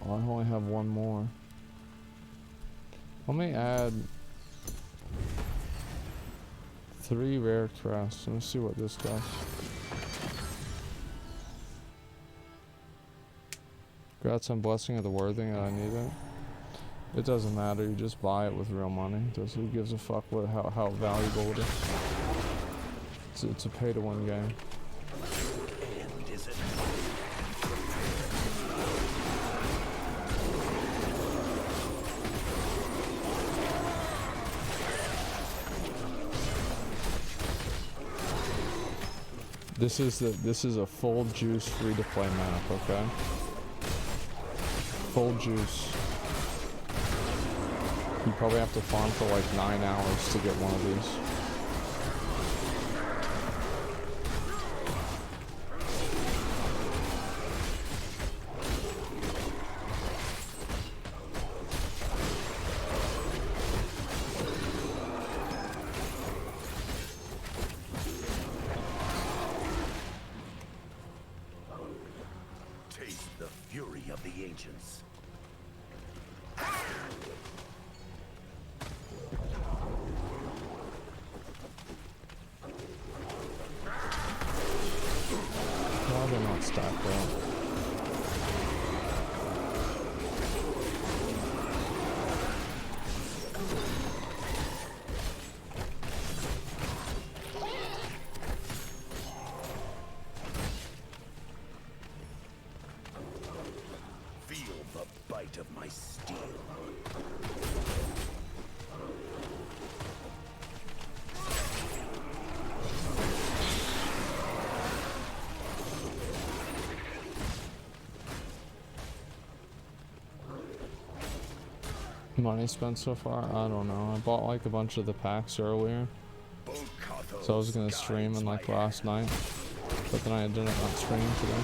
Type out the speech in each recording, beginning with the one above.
Oh, I only have one more. Let me add 3 rare crests. Let me see what this does. Got some blessing of the worthy and I need it. It doesn't matter, you just buy it with real money. Who gives a fuck what how valuable it is? It's a pay to win game. This is a full juice free to play map, okay? Full juice. You probably have to farm for like 9 hours to get one of these. Taste the fury of the ancients. Why they're not stacked up? Feel the bite of my steel. Money spent so far? I don't know. I bought like a bunch of the packs earlier. So I was gonna stream in like last night. But then I didn't not stream today.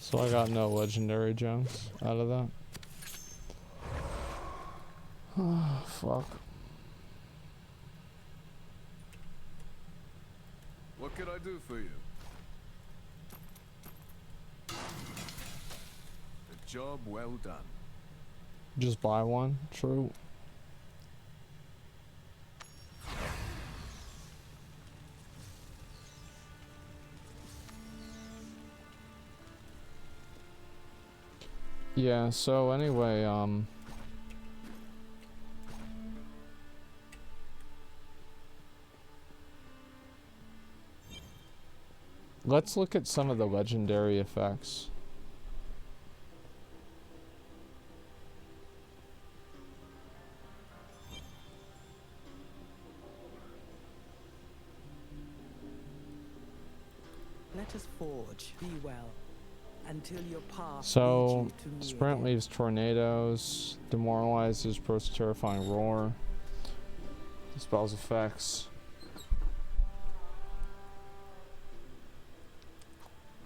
So I got no legendary gems out of that. Oh, fuck. What can I do for you? A job well done. Just buy one? True. Yeah, so anyway, let's look at some of the legendary effects. Let us forge. Be well. Until your path So, leads you to me sprint again. leaves tornadoes, demoralizes, pros terrifying roar, dispels effects,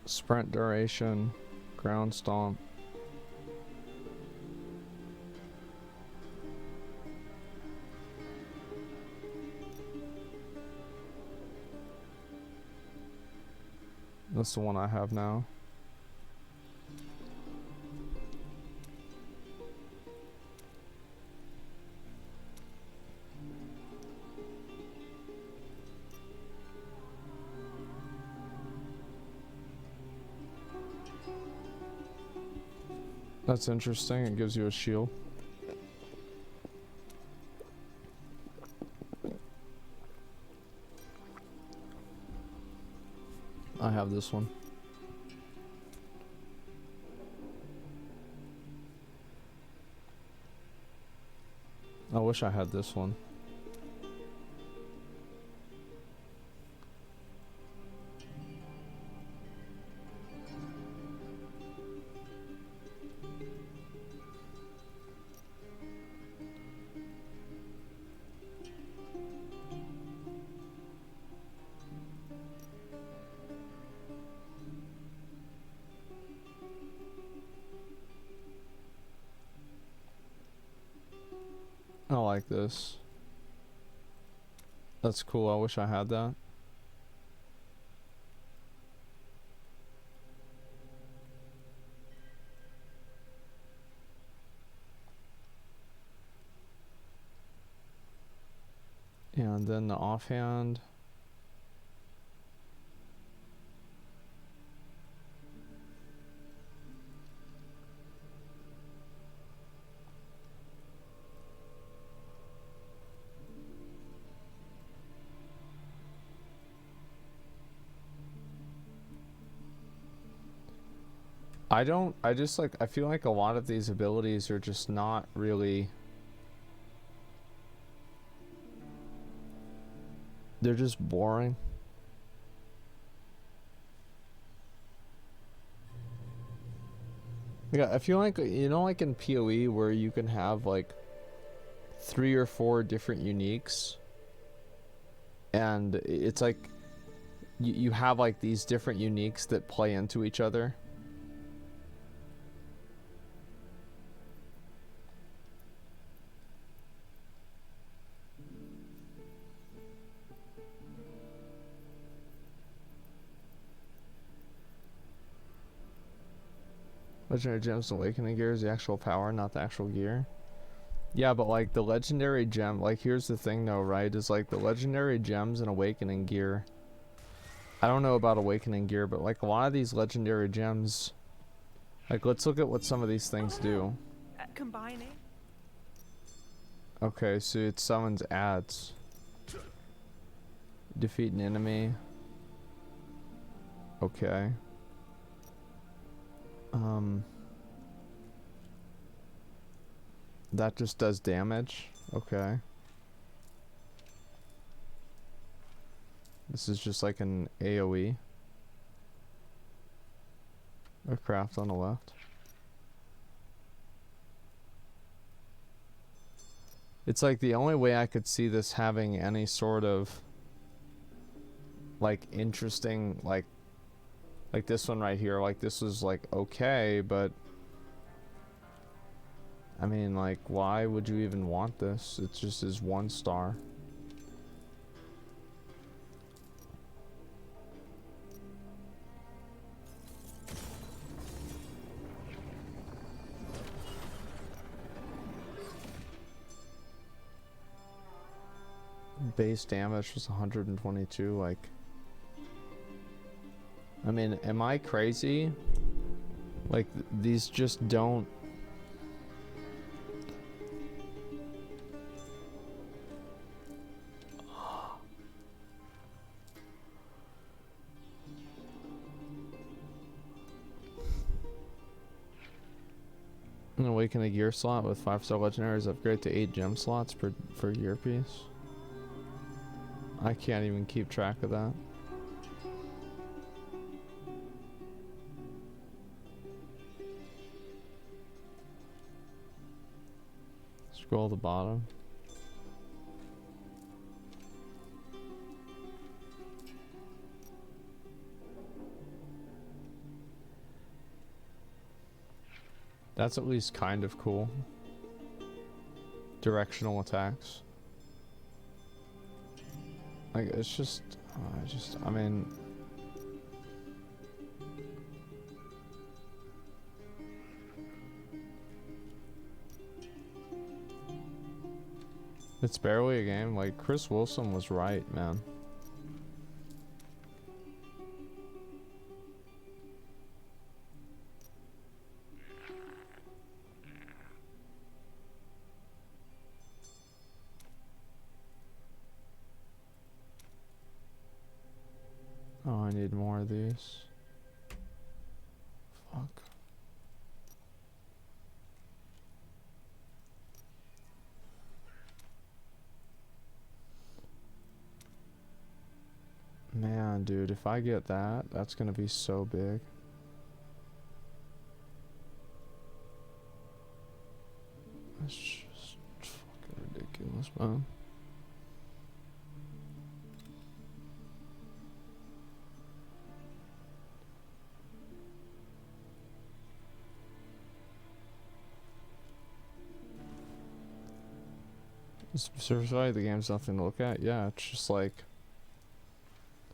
sprint duration, ground stomp. That's the one I have now. That's interesting. It gives you a shield. I have this one. I wish I had this one. I like this. That's cool. I wish I had that. And then the offhand. I just like, I feel like a lot of these abilities are just not really, they're just boring. Yeah, I feel like, you know, like in PoE where you can have like 3 or 4 different uniques, and it's like you have like these different uniques that play into each other. Legendary gems awakening gear is the actual power, not the actual gear. Yeah, but like the legendary gem, like here's the thing though, right? Is like the legendary gems and awakening gear. I don't know about awakening gear, but like a lot of these legendary gems, like let's look at what some of these things do. Combining. Okay, so it summons ads. Defeat an enemy. Okay. That just does damage. Okay. This is just like an AoE. A craft on the left. It's like the only way I could see this having any sort of like interesting, like this one right here, like this was like okay, but I mean, like, why would you even want this? It's just is 1 star. Base damage was 122, like, I mean, am I crazy? Like, these just don't. An awaken a gear slot with 5-star legendaries upgrade to 8 gem slots per gear piece. I can't even keep track of that. Scroll to the bottom. That's at least kind of cool. Directional attacks. Like, it's just, I mean, it's barely a game. Like, Chris Wilson was right, man. Oh, I need more of these. Fuck. Man, dude, if I get that, that's gonna be so big. That's just fucking ridiculous, man. Seriously, the game's nothing to look at? Yeah, it's just like...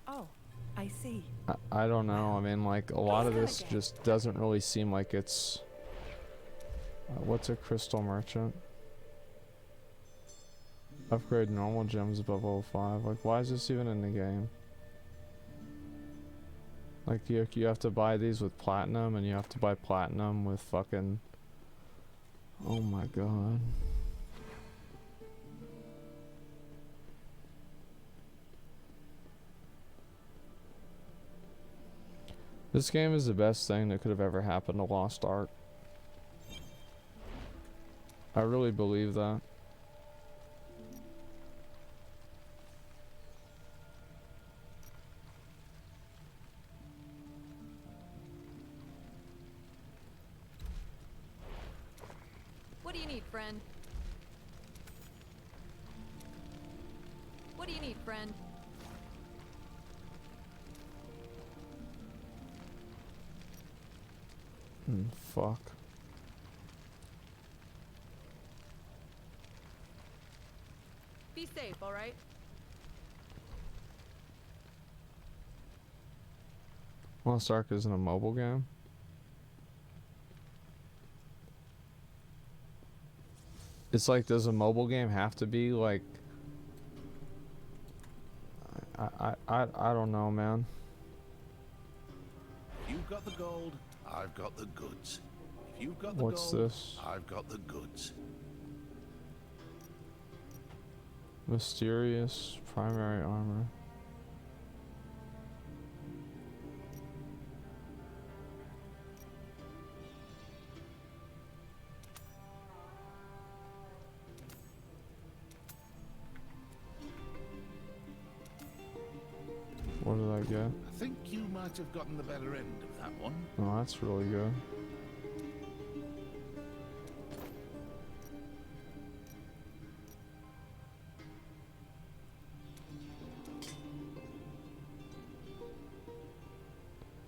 Oh, I see. I don't know, I mean, like, a lot of this just doesn't really seem like it's... what's a crystal merchant? Upgrade normal gems above level 5. Like, why is this even in the game? Like, you have to buy these with platinum, and you have to buy platinum with fucking... Oh my god. This game is the best thing that could have ever happened to Lost Ark. I really believe that. What do you need, friend? What do you need, friend? Fuck. Be safe, alright? Lost Ark isn't a mobile game? It's like, does a mobile game have to be like... I don't know, man. If you've got the gold, I've got the goods. If you've got the What's gold, this? I've got the goods. Mysterious primary armor. What did I get? I think you might have gotten the better end of that one. Oh, that's really good.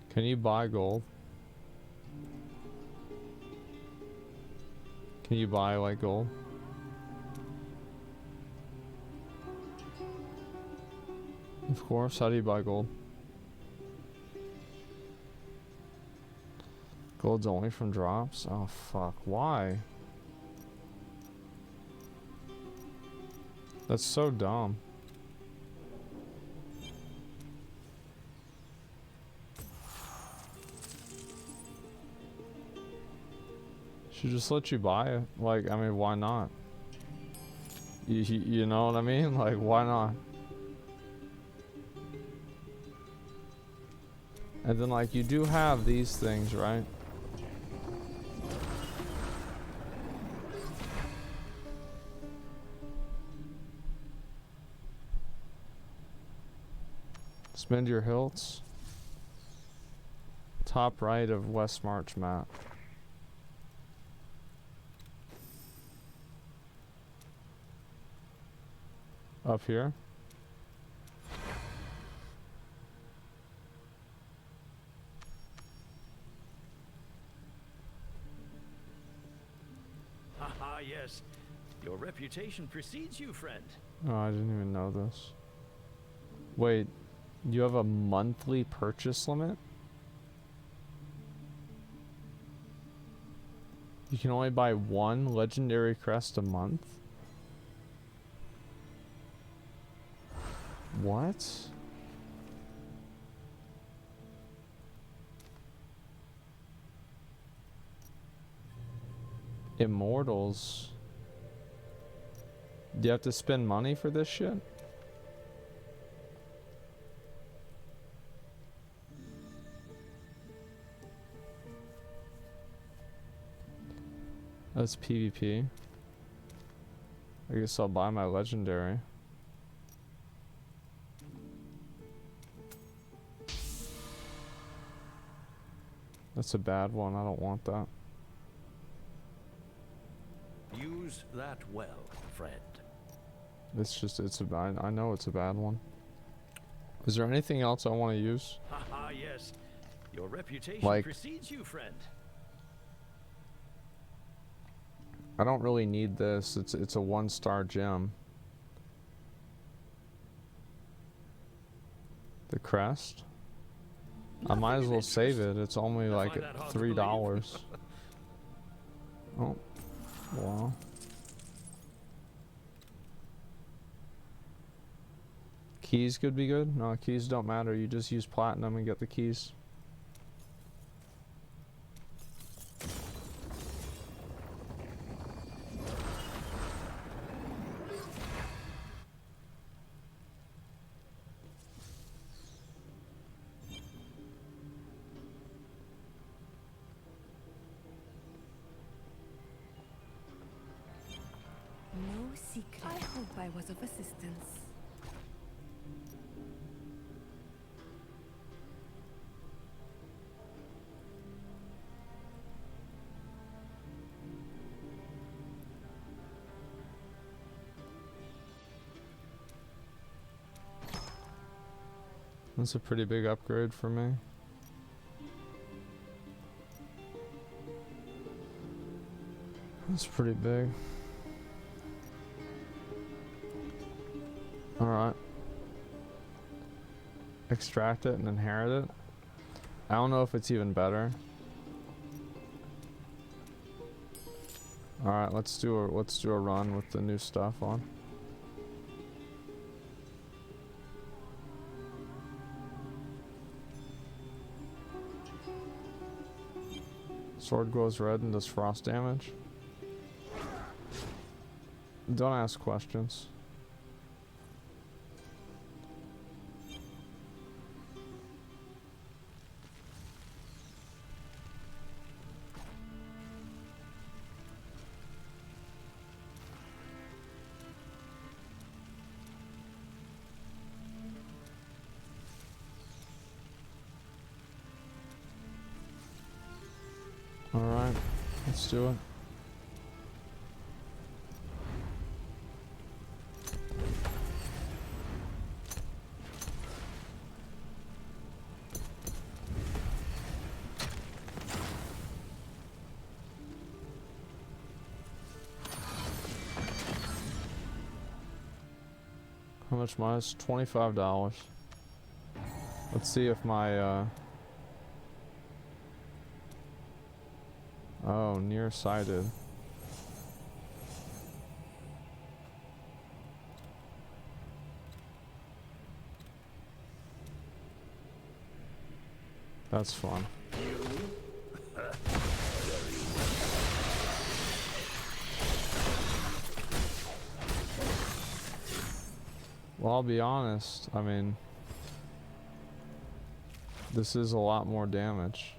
Can you buy gold? Can you buy like gold? Of course. How do you buy gold? Gold's only from drops? Oh fuck, why? That's so dumb. Should just let you buy it. Like, I mean, why not? You know what I mean? Like, why not? And then, like, you do have these things, right? Spend your hilts. Top right of West March map. Up here. Haha, yes. Your reputation precedes you, friend. Oh, I didn't even know this. Wait, you have a monthly purchase limit? You can only buy one legendary crest a month? What? Immortals? Do you have to spend money for this shit? That's PvP. I guess I'll buy my legendary. That's a bad one. I don't want that. Use that well, friend. It's just, I know it's a bad one. Is there anything else I want to use? Haha, yes. Your reputation Like- precedes you, friend. I don't really need this. It's a 1-star gem. The crest? I might as well save it. It's only I like find that hard to believe. $3. Oh, wow. Keys could be good? No, keys don't matter. You just use platinum and get the keys. No secret. I hope I was of assistance. That's a pretty big upgrade for me. That's pretty big. Alright. Extract it and inherit it. I don't know if it's even better. Alright, let's do a run with the new stuff on. Sword glows red and does frost damage. Don't ask questions. Alright, let's do it. How much minus? $25. Let's see if my oh, nearsighted. That's fun. Well, I'll be honest, I mean, this is a lot more damage.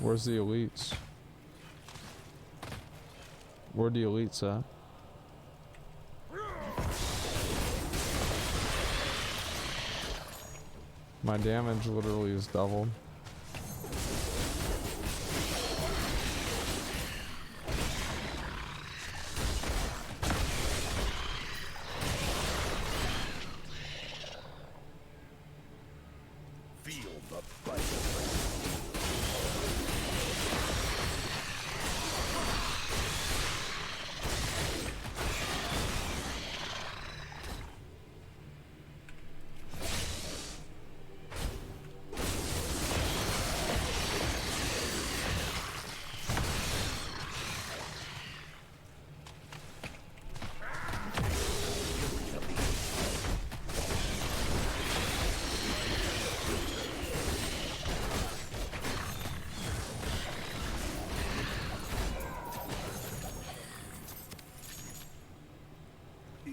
Where's the elites? Where the elites at? My damage literally is doubled. Feel the bite.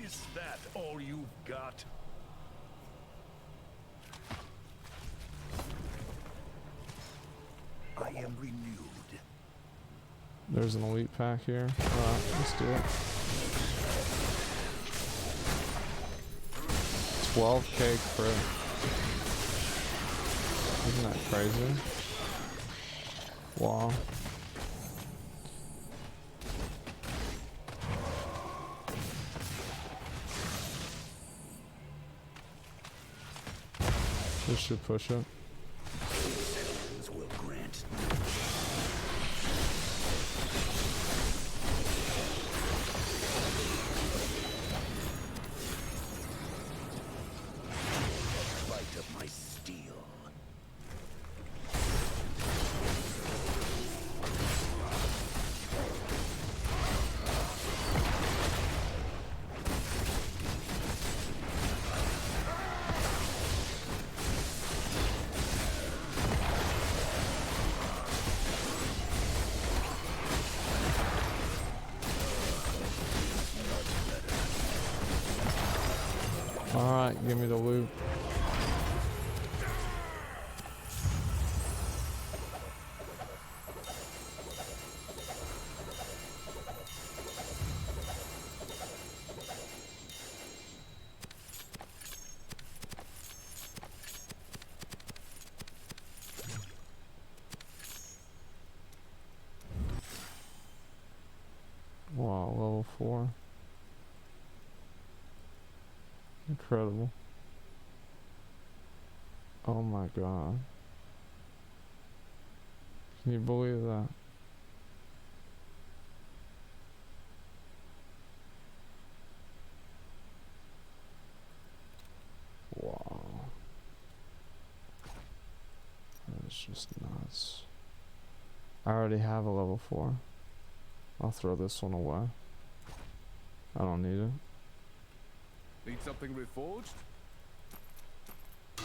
Is that all you've got? renewed. There's an elite pack here. Alright, let's do it. 12k crit. Isn't that crazy? Wow. This should push it. Will grant. Bite of my steel. Alright, give me the loot. Wow, level 4. Incredible. Oh my god. Can you believe that? Wow. That's just nuts. I already have a level 4. I'll throw this one away. I don't need it. Need something reforged? A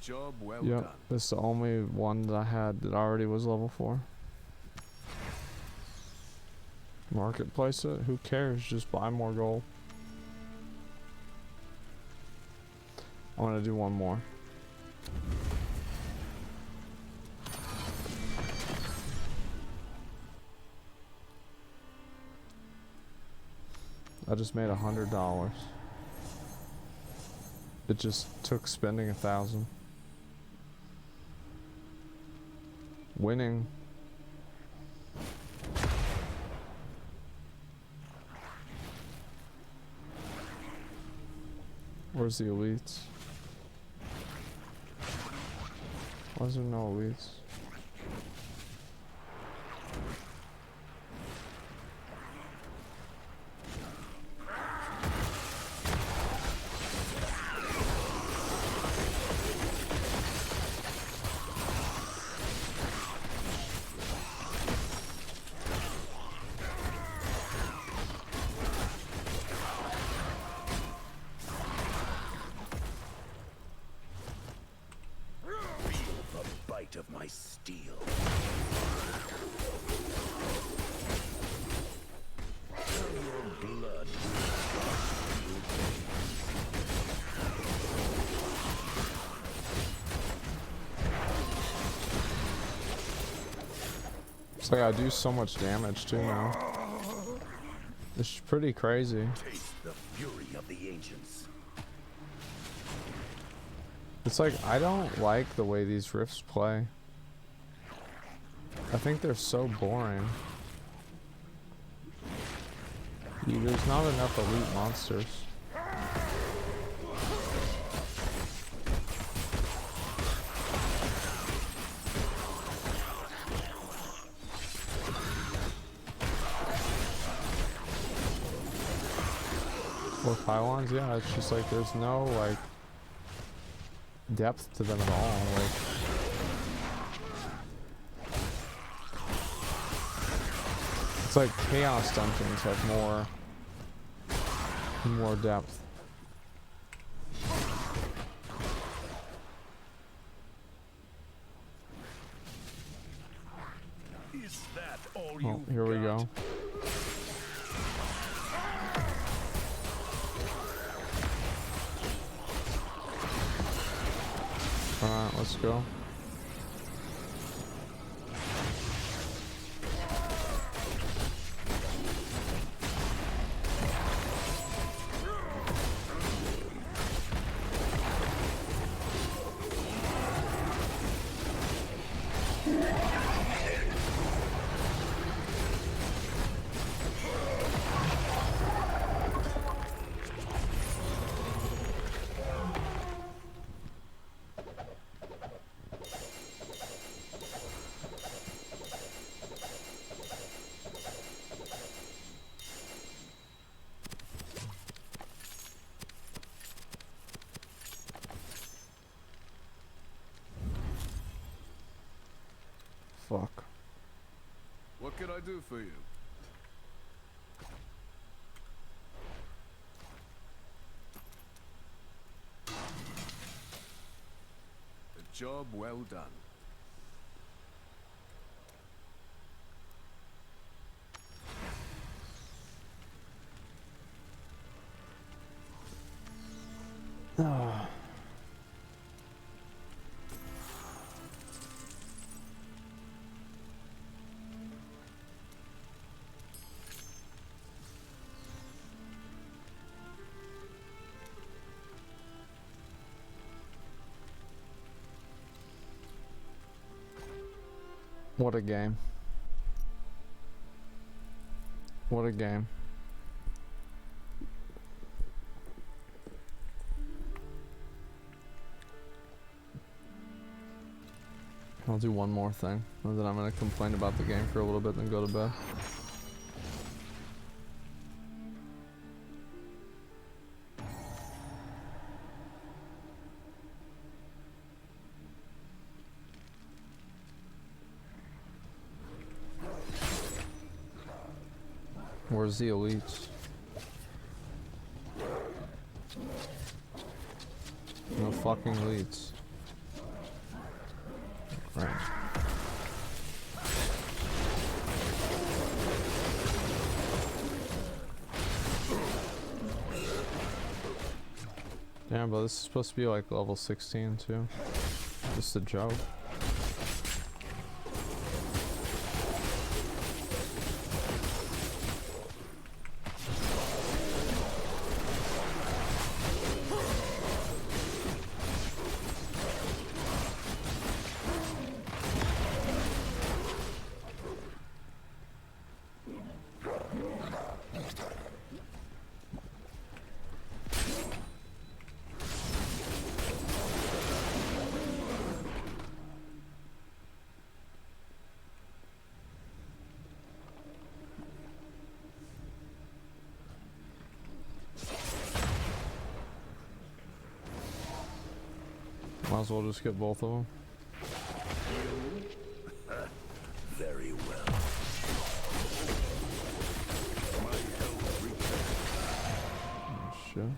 job well done. Yep, this is the only one that I had that already was level 4. Marketplace it? Who cares? Just buy more gold. I want to do one more. I just made $100. It just took spending 1,000. Winning. Where's the elites? Why is there no elites? Of my steel. Your blood. It's like I do so much damage too now. It's pretty crazy. Taste the fury of the ancients. It's like, I don't like the way these rifts play. I think they're so boring. There's not enough elite monsters. Or pylons, yeah, it's just like there's no like depth to them at all. Like, it's like chaos dungeons have more depth. Is that all Oh, here we go. Alright, Let's go. Fuck. What can I do for you? A job well done. Ah. What a game. What a game. I'll do one more thing, and then I'm gonna complain about the game for a little bit and then go to bed. Where's the elites? No fucking elites. Right. Damn, but this is supposed to be like level 16 too. Just a joke. Might as well just get both of them. Very well. My health returns. Oh, shit.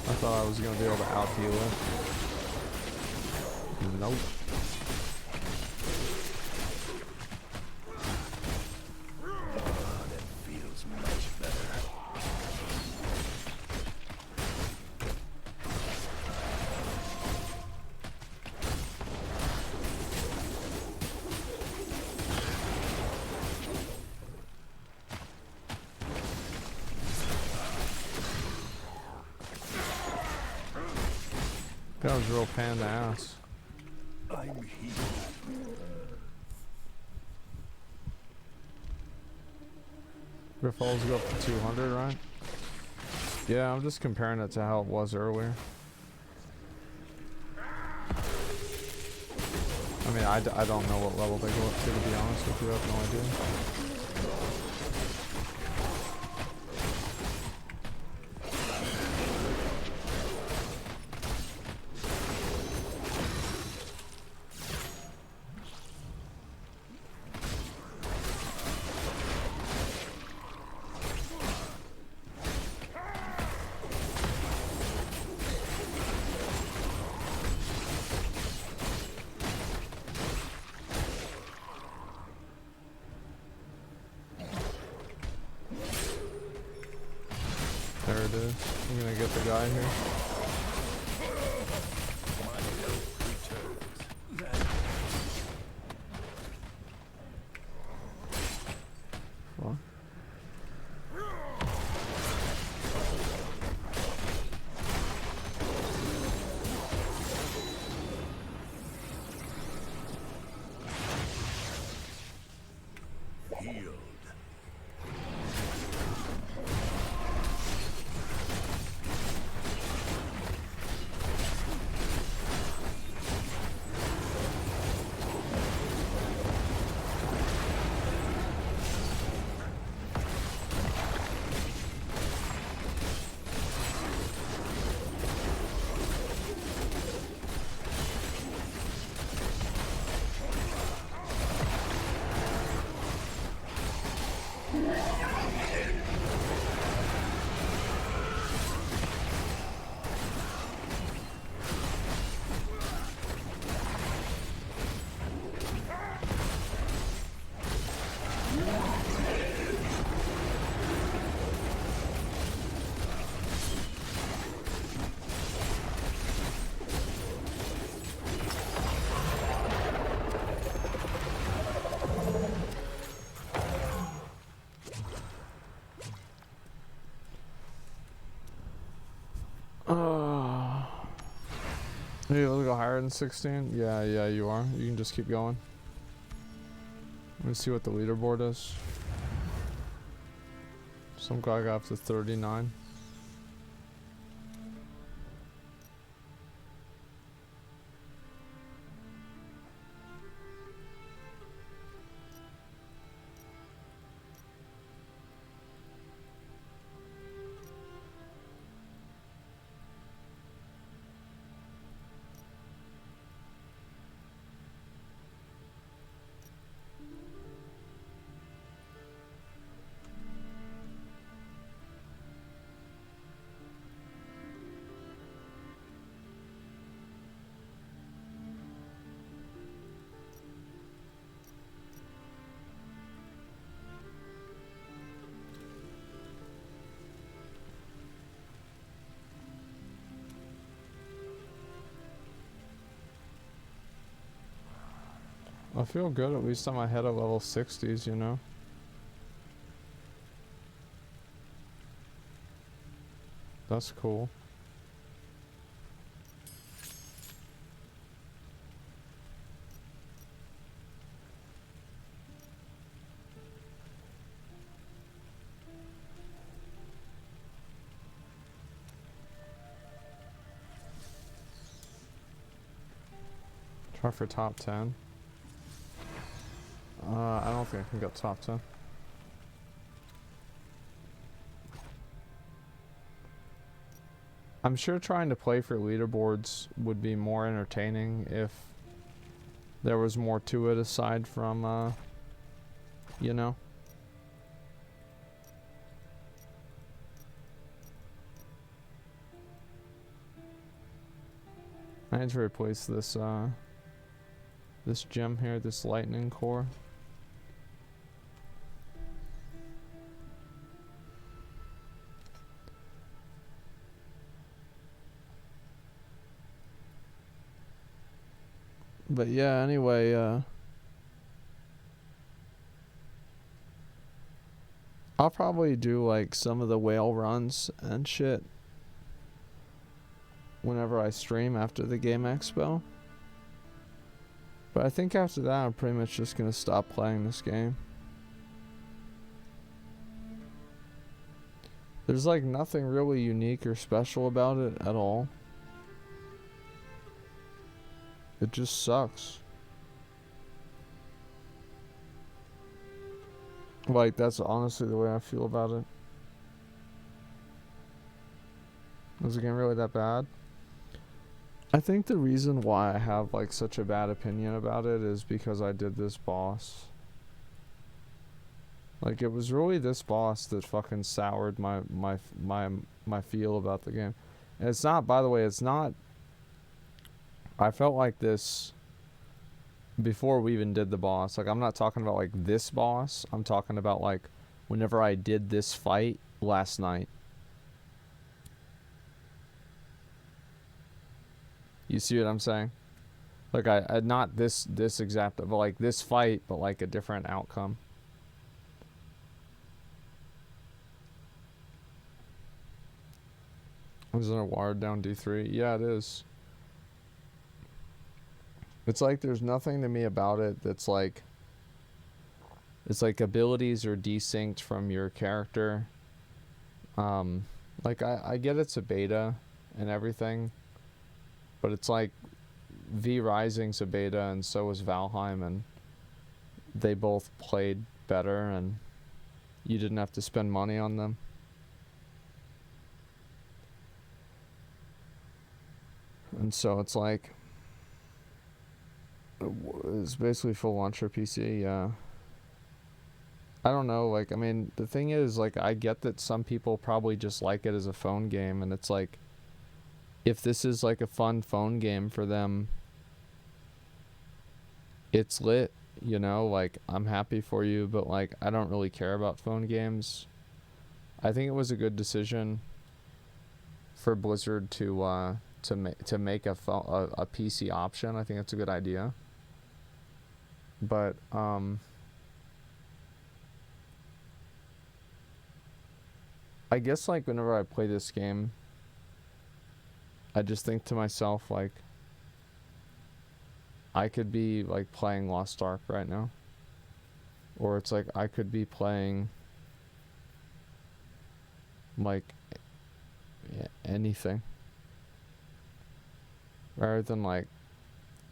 I thought I was gonna be able to out heal it. Nope. That was real pain in the ass. I'm here. Rift levels go up to 200, right? Yeah, I'm just comparing it to how it was earlier. I mean, I don't know what level they go up to be honest with you. I have no idea. There it is. I'm gonna get the guy here. Fuck. Healed. You able to go higher than 16? Yeah, you are. You can just keep going. Let me see what the leaderboard is. Some guy got up to 39. I feel good, at least I'm ahead of level 60s, you know? That's cool. Try for top 10. I don't think I can get top 10. I'm sure trying to play for leaderboards would be more entertaining if there was more to it aside from, you know. I need to replace this, this gem here, this lightning core. But yeah, anyway, I'll probably do like some of the whale runs and shit whenever I stream after the Game Expo. But I think after that I'm pretty much just gonna stop playing this game. There's like nothing really unique or special about it at all. It just sucks. Like, that's honestly the way I feel about it. Is the game really that bad? I think the reason why I have like such a bad opinion about it is because I did this boss. Like, it was really this boss that fucking soured my feel about the game. And it's not, by the way, it's not. I felt like this before we even did the boss. Like, I'm not talking about like this boss. I'm talking about like whenever I did this fight last night. You see what I'm saying? Like I not this exact, but like this fight, but like a different outcome. Isn't it watered down D3? Yeah, it is. It's like there's nothing to me about it that's like, it's like abilities are desynced from your character. Like I get it's a beta and everything, but it's like V Rising's a beta and so is Valheim, and they both played better and you didn't have to spend money on them. And so it's like, it's basically full launcher PC, yeah. I don't know, like, I mean, the thing is, like, I get that some people probably just like it as a phone game, and it's like, if this is like a fun phone game for them, it's lit, you know, like, I'm happy for you, but like, I don't really care about phone games. I think it was a good decision for Blizzard to make a PC option. I think it's a good idea. But I guess like whenever I play this game, I just think to myself like, I could be like playing Lost Ark right now, or it's like I could be playing like anything, rather than like,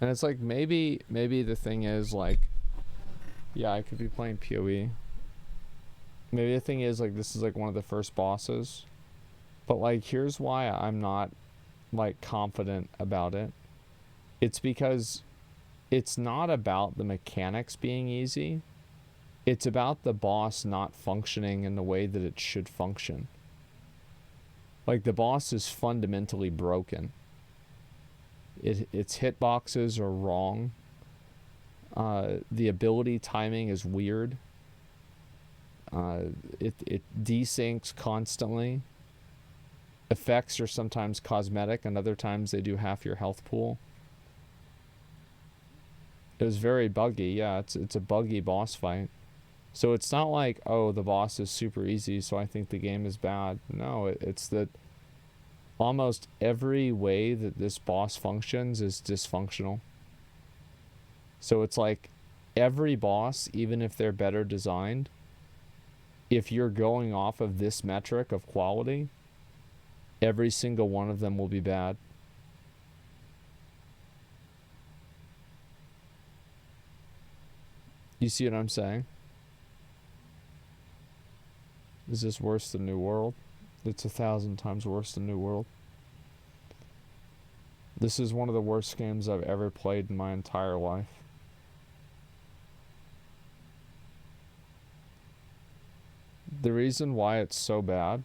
and it's like maybe the thing is like, yeah, I could be playing PoE. Maybe the thing is like, this is like one of the first bosses, but like here's why I'm not like confident about it. It's because it's not about the mechanics being easy. It's about the boss not functioning in the way that it should function. Like the boss is fundamentally broken. Its hitboxes are wrong. The ability timing is weird. It desyncs constantly. Effects are sometimes cosmetic, and other times they do half your health pool. It was very buggy. Yeah, it's a buggy boss fight. So it's not like, oh, the boss is super easy, so I think the game is bad. No, it's that almost every way that this boss functions is dysfunctional. So it's like every boss, even if they're better designed, if you're going off of this metric of quality, every single one of them will be bad. You see what I'm saying? Is this worse than New World? It's 1,000 times worse than New World. This is one of the worst games I've ever played in my entire life. The reason why it's so bad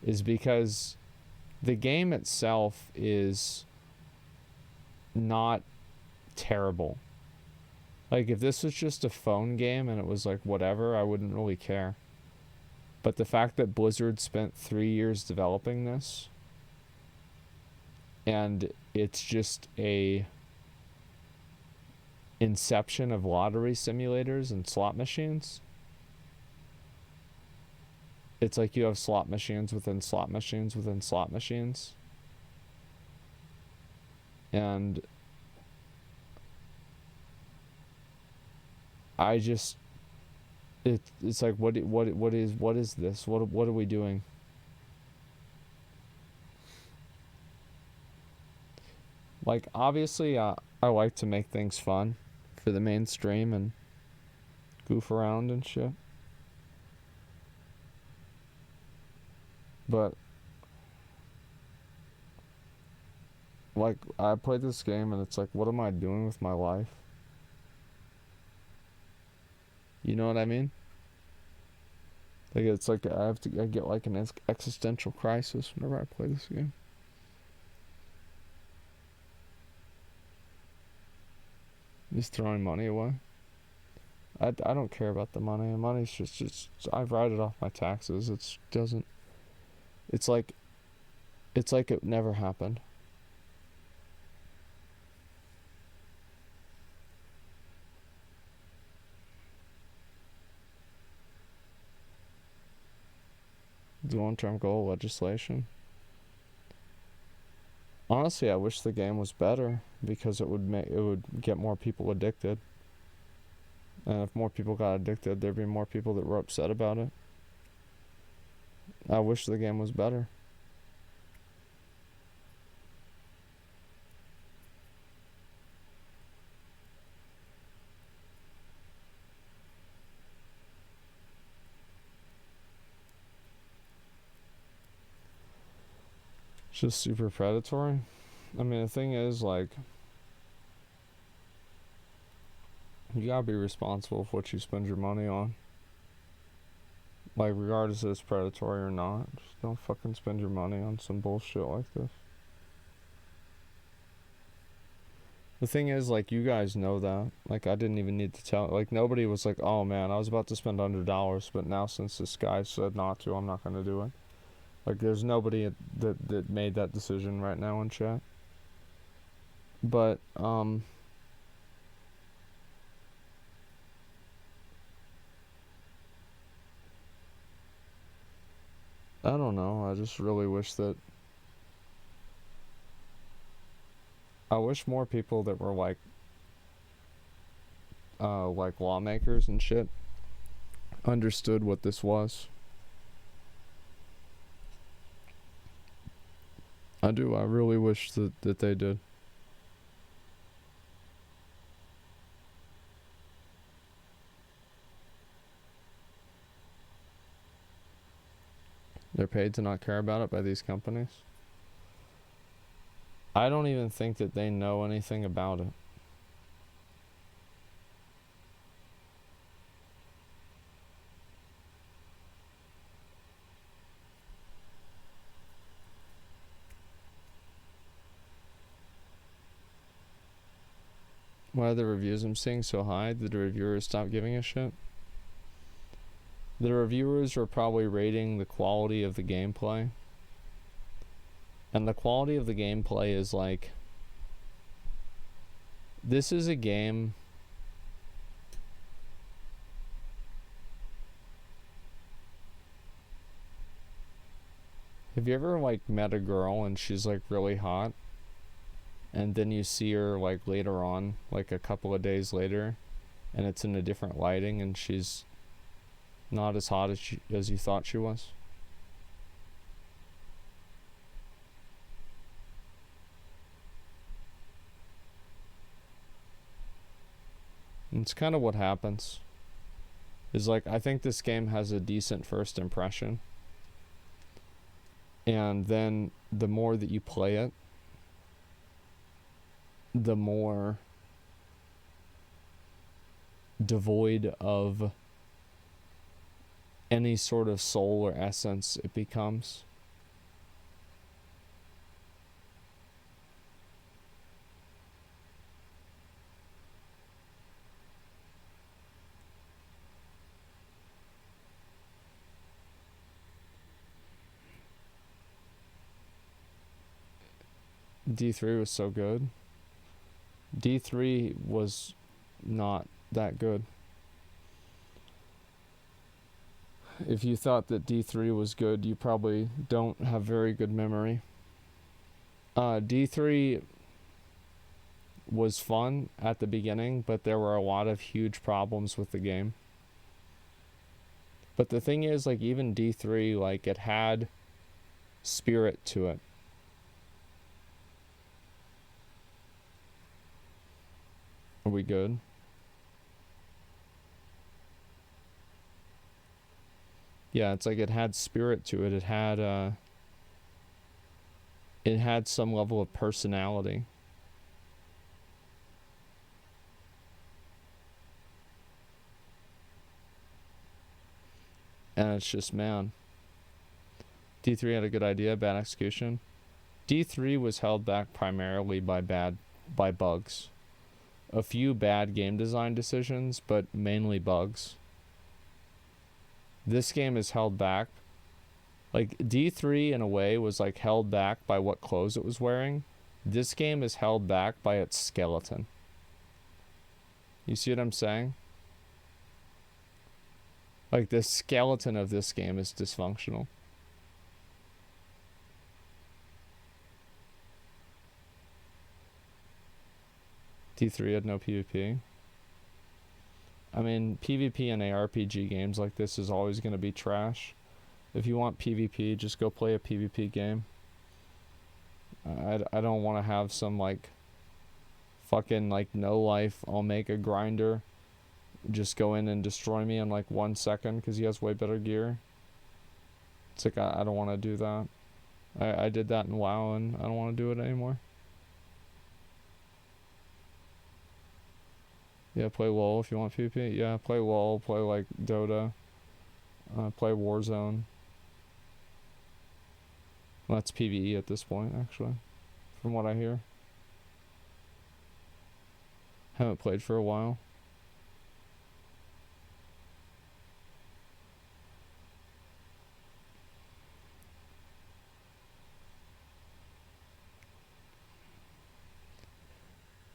is because the game itself is not terrible. Like, if this was just a phone game and it was like whatever, I wouldn't really care. But the fact that Blizzard spent 3 years developing this, and it's just a inception of lottery simulators and slot machines. It's like you have slot machines within slot machines within slot machines. And I just, it's like, what is this? What are we doing? Like, obviously, I like to make things fun for the mainstream and goof around and shit. But like, I played this game and it's like, what am I doing with my life? You know what I mean? Like, it's like I get like an existential crisis whenever I play this game. Just throwing money away. I don't care about the money. The money's just I write it off my taxes. It's like it never happened. The long-term goal legislation. Honestly, I wish the game was better because it would get more people addicted. And if more people got addicted, there'd be more people that were upset about it. I wish the game was better. It's just super predatory. I mean, the thing is, like, you gotta be responsible for what you spend your money on. Like, regardless if it's predatory or not, just don't fucking spend your money on some bullshit like this. The thing is, like, you guys know that. Like, I didn't even need to tell. Like, nobody was like, oh man, I was about to spend $100, but now since this guy said not to, I'm not gonna do it. Like, there's nobody that made that decision right now in chat. But, I don't know. I just really wish that... I wish more people that were like lawmakers and shit understood what this was. I do. I really wish that they did. They're paid to not care about it by these companies. I don't even think that they know anything about it. Why are the reviews I'm seeing so high? Did the reviewers stop giving a shit? The reviewers are probably rating the quality of the gameplay. And the quality of the gameplay is like... This is a game... Have you ever like met a girl and she's like really hot? And then you see her like later on, like a couple of days later, and it's in a different lighting and she's not as hot as you thought she was? And it's kind of what happens. Is like, I think this game has a decent first impression. And then the more that you play it, the more devoid of any sort of soul or essence it becomes. D3 was so good. D3 was not that good. If you thought that D3 was good, you probably don't have very good memory. D3 was fun at the beginning, but there were a lot of huge problems with the game. But the thing is, like, even D3, like, it had spirit to it. Are we good? Yeah, it's like it had spirit to it. It had some level of personality. And it's just, man. D3 had a good idea, bad execution. D3 was held back primarily by bugs. A few bad game design decisions, but mainly bugs. This game is held back. Like, D3 in a way was like held back by what clothes it was wearing. This game is held back by its skeleton. You see what I'm saying? Like, the skeleton of this game is dysfunctional. D3 had no PvP. I mean, PvP in ARPG games like this is always going to be trash. If you want PvP, just go play a PvP game. I don't want to have some, like, fucking, like, no life Omega grinder just go in and destroy me in, like, 1 second because he has way better gear. It's like, I don't want to do that. I did that in WoW, and I don't want to do it anymore. Yeah, play LoL if you want PvP. Yeah, play LoL, play, like, Dota. Play Warzone. Well, that's PvE at this point, actually, from what I hear. Haven't played for a while.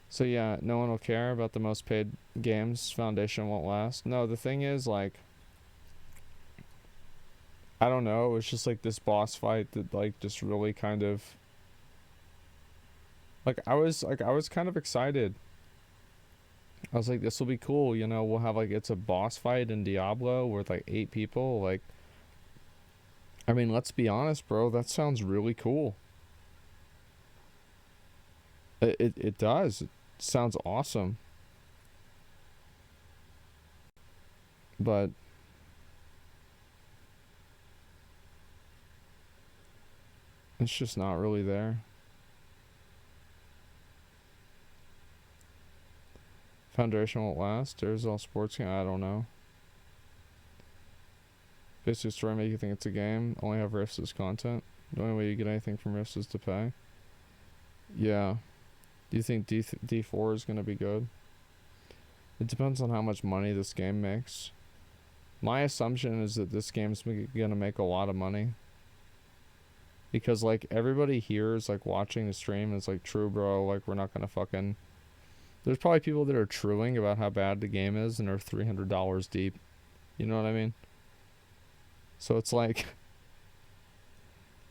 So yeah, no one will care about the most paid games. Foundation won't last. No, the thing is, like, I don't know, it was just like this boss fight that, like, just really kind of, like, I was kind of excited. I was like, this will be cool, you know, we'll have, like, it's a boss fight in Diablo with, like, 8 people, like, I mean, let's be honest, bro, that sounds really cool. It does. It sounds awesome. But it's just not really there. Foundation won't last. There's all sports game. I don't know. Basically, story make you think it's a game. Only have rifts as content. The only way you get anything from rifts is to pay. Yeah. Do you think D4 is going to be good? It depends on how much money this game makes. My assumption is that this game's going to make a lot of money. Because, like, everybody here is, like, watching the stream and it's like, true, bro, like, we're not going to fucking... There's probably people that are truing about how bad the game is and are $300 deep. You know what I mean? So it's like...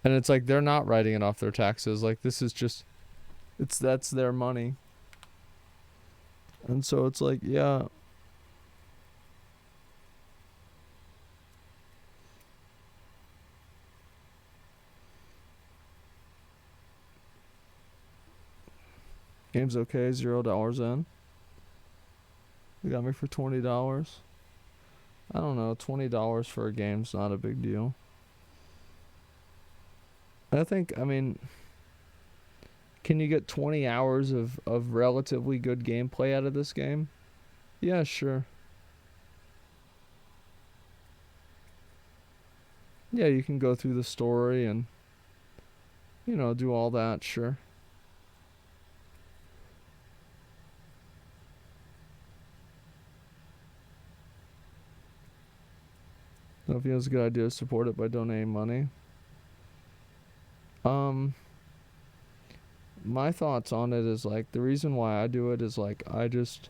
And it's like, they're not writing it off their taxes. Like, this is just... That's their money. And so it's like, yeah... Game's okay, $0 in. They got me for $20. I don't know, $20 for a game's not a big deal. I think, I mean, can you get 20 hours of relatively good gameplay out of this game? Yeah, sure. Yeah, you can go through the story and, you know, do all that, sure. So if you think it's a good idea to support it by donating money. My thoughts on it is, like, the reason why I do it is, like, I just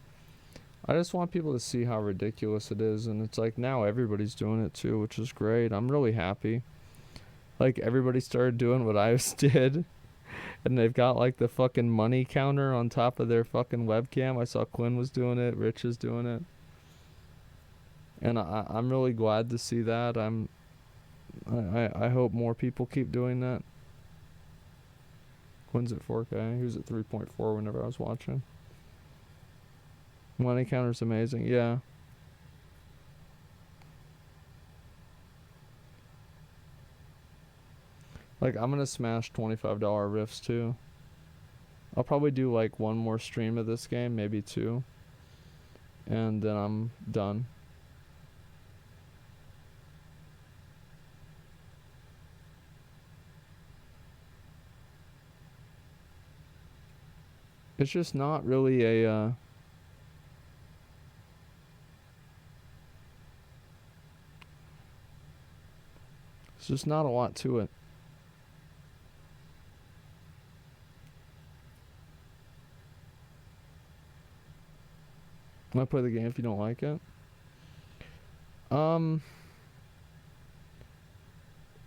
want people to see how ridiculous it is, and it's like now everybody's doing it too, which is great. I'm really happy. Like, everybody started doing what I did, and they've got, like, the fucking money counter on top of their fucking webcam. I saw Quinn was doing it, Rich is doing it. And I'm really glad to see that. I hope more people keep doing that. Quinn's at 4K. He was at 3.4 whenever I was watching. Money counter's amazing. Yeah. Like, I'm gonna smash $25 rifts too. I'll probably do, like, one more stream of this game, maybe 2. And then I'm done. It's just not really a, it's just not a lot to it. Might play the game if you don't like it.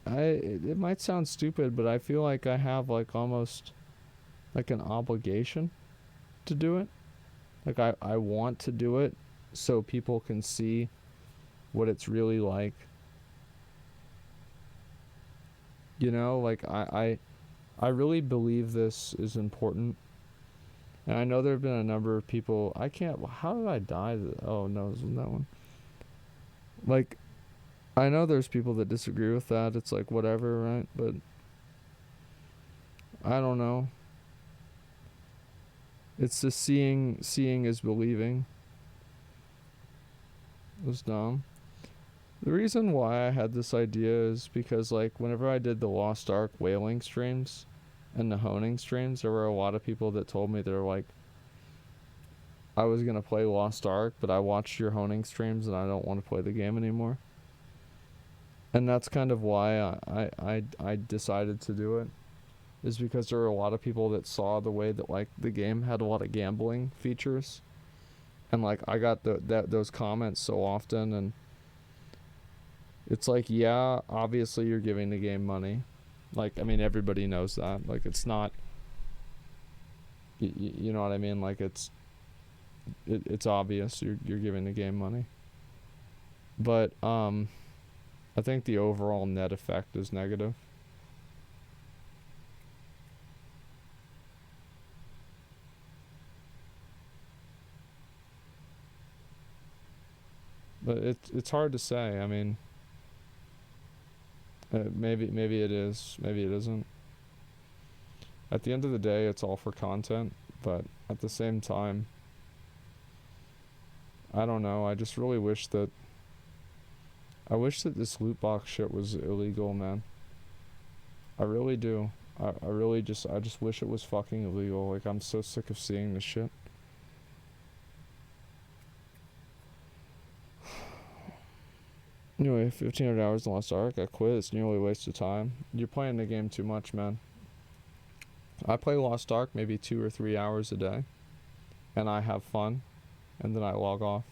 It might sound stupid, but I feel like I have, like, almost like an obligation to do it. Like, I want to do it so people can see what it's really like. You know, like, I really believe this is important. And I know there have been a number of people, how did I die? Oh, no, it wasn't that one. Like, I know there's people that disagree with that. It's like, whatever, right? But I don't know. It's just seeing is believing. It was dumb. The reason why I had this idea is because, like, whenever I did the Lost Ark whaling streams and the honing streams, there were a lot of people that told me they're like, I was gonna play Lost Ark, but I watched your honing streams and I don't want to play the game anymore. And that's kind of why I decided to do it, is because there were a lot of people that saw the way that, like, the game had a lot of gambling features, and, like, I got those comments so often, and it's like, yeah, obviously you're giving the game money. Like, I mean, everybody knows that. Like, it's not, you know what I mean? Like, it's obvious you're giving the game money. But I think the overall net effect is negative. But it's hard to say. I mean, maybe it is, maybe it isn't. At the end of the day, it's all for content, but at the same time, I don't know. I just really wish that this loot box shit was illegal, man. I really do. I just wish it was fucking illegal. Like, I'm so sick of seeing this shit. Anyway, 1,500 hours in Lost Ark. I quit. It's nearly a waste of time. You're playing the game too much, man. I play Lost Ark maybe 2 or 3 hours a day, and I have fun, and then I log off.